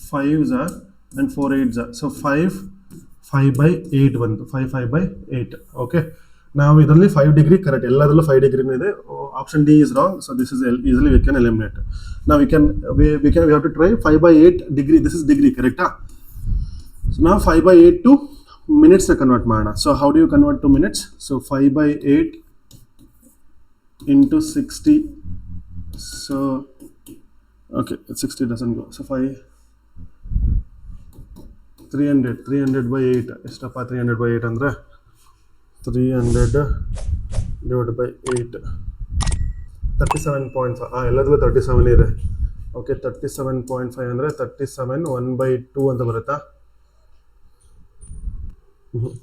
5s are and 4 8s are. So 5/8 ಬಂತು. 5/8. ಓಕೆ, ನಾವು ಇದರಲ್ಲಿ 5 ಡಿಗ್ರಿ ಕರೆಕ್ಟ್, ಎಲ್ಲದರಲ್ಲೂ 5 ಡಿಗ್ರಿನೇ ಇದೆ. Option D is wrong. So this is easily we can eliminate. ನಾವು we have to try 5/8 ಡಿಗ್ರಿ. ದಿಸ್ ಇಸ್ ಡಿಗ್ರಿ, ಕರೆಕ್ಟಾ? ಸೊ ನಾವು 5/8 to ಮಿನಿಟ್ಸ್ನ ಕನ್ವರ್ಟ್ ಮಾಡೋಣ. So how do you convert to minutes? So 5/8 into 60. So okay, 60 doesn't go. So 300 by 8 ಎಷ್ಟಪ್ಪ? 300 by 8 ಅಂದರೆ 300 divided by 8, 37.5. ಎಲ್ಲದಲ್ಲೂ 37 ಇದೆ. Okay, 37.5 ಅಂದರೆ 37 1/2 ಅಂತ ಬರುತ್ತಾ?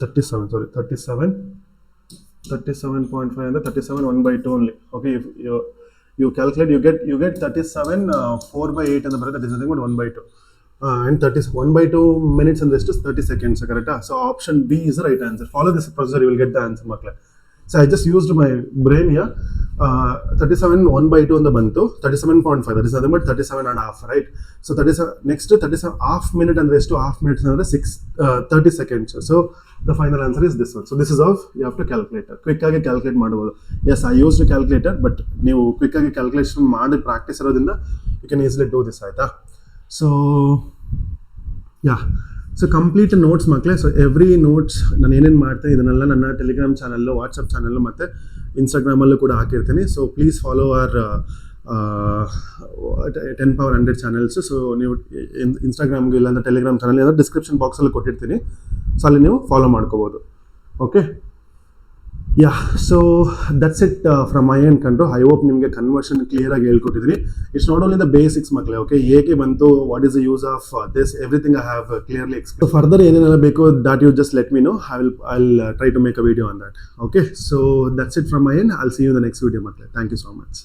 37.5 ಅಂದರೆ 37 1/2 only. Okay, you calculate, you get 37 4/8 ಅಂತ ಬರುತ್ತೆ. That is nothing but 1/2. And 1/2 minutes and rest is 30 seconds, correct? So option B is the right answer. Follow this procedure, you will get the answer, makle. So I just used my brain here. 37 1/2 on the bantu, 37.5, that is nothing but 37.5, right? So next 37 half minute and rest to half minutes another 30 seconds. So the final answer is this one. So this is how you have to calculate. Quick agi calculate ಮಾಡಬಹುದು. Yes, I used a calculator, but ನೀವು quick agi calculation ಮಾಡಿ practice ಇರೋದ್ರಿಂದ you can easily do this, ಆಯ್ತಾ? So yeah, so complete notes ಮಕ್ಕಳೇ. So every notes ನಾನು ಏನೇನು ಮಾಡ್ತೀನಿ ಇದನ್ನೆಲ್ಲ ನನ್ನ ಟೆಲಿಗ್ರಾಮ್ ಚಾನಲ್ಲು, ವಾಟ್ಸಪ್ ಚಾನಲ್ಲು ಮತ್ತು ಇನ್ಸ್ಟಾಗ್ರಾಮಲ್ಲೂ ಕೂಡ ಹಾಕಿರ್ತೀನಿ. So please follow our 10 power 100 channels. So ನೀವು ಇನ್ಸ್ಟಾಗ್ರಾಮ್ಗೆ ಇಲ್ಲ ಅಂದರೆ ಟೆಲಿಗ್ರಾಮ್ ಚಾನಲ್ ಏನಾದರೂ ಡಿಸ್ಕ್ರಿಪ್ಷನ್ ಬಾಕ್ಸಲ್ಲಿ ಕೊಟ್ಟಿರ್ತೀನಿ, ಸೊ ಅಲ್ಲಿ ನೀವು ಫಾಲೋ ಮಾಡ್ಕೋಬೋದು. Okay, yeah, so that's it from my end ಕಂಡು. ಐ ಹೋಪ್ ನಿಮಗೆ ಕನ್ವರ್ಷನ್ ಕ್ಲಿಯರಾಗಿ ಹೇಳ್ಕೊಟ್ಟಿದ್ದೀನಿ. It's not only the basics ಮಕ್ಕಳೇ. ಓಕೆ, ಹೇಗೆ ಬಂತು, what is the use of this, everything I have clearly explain. Further ಏನೇನೆಲ್ಲ ಬೇಕು that you just let me know. I'll try to make a video on that. Okay, so that's it from my end. I'll see you in the next video ಮಕ್ಕಳೇ. Thank you so much.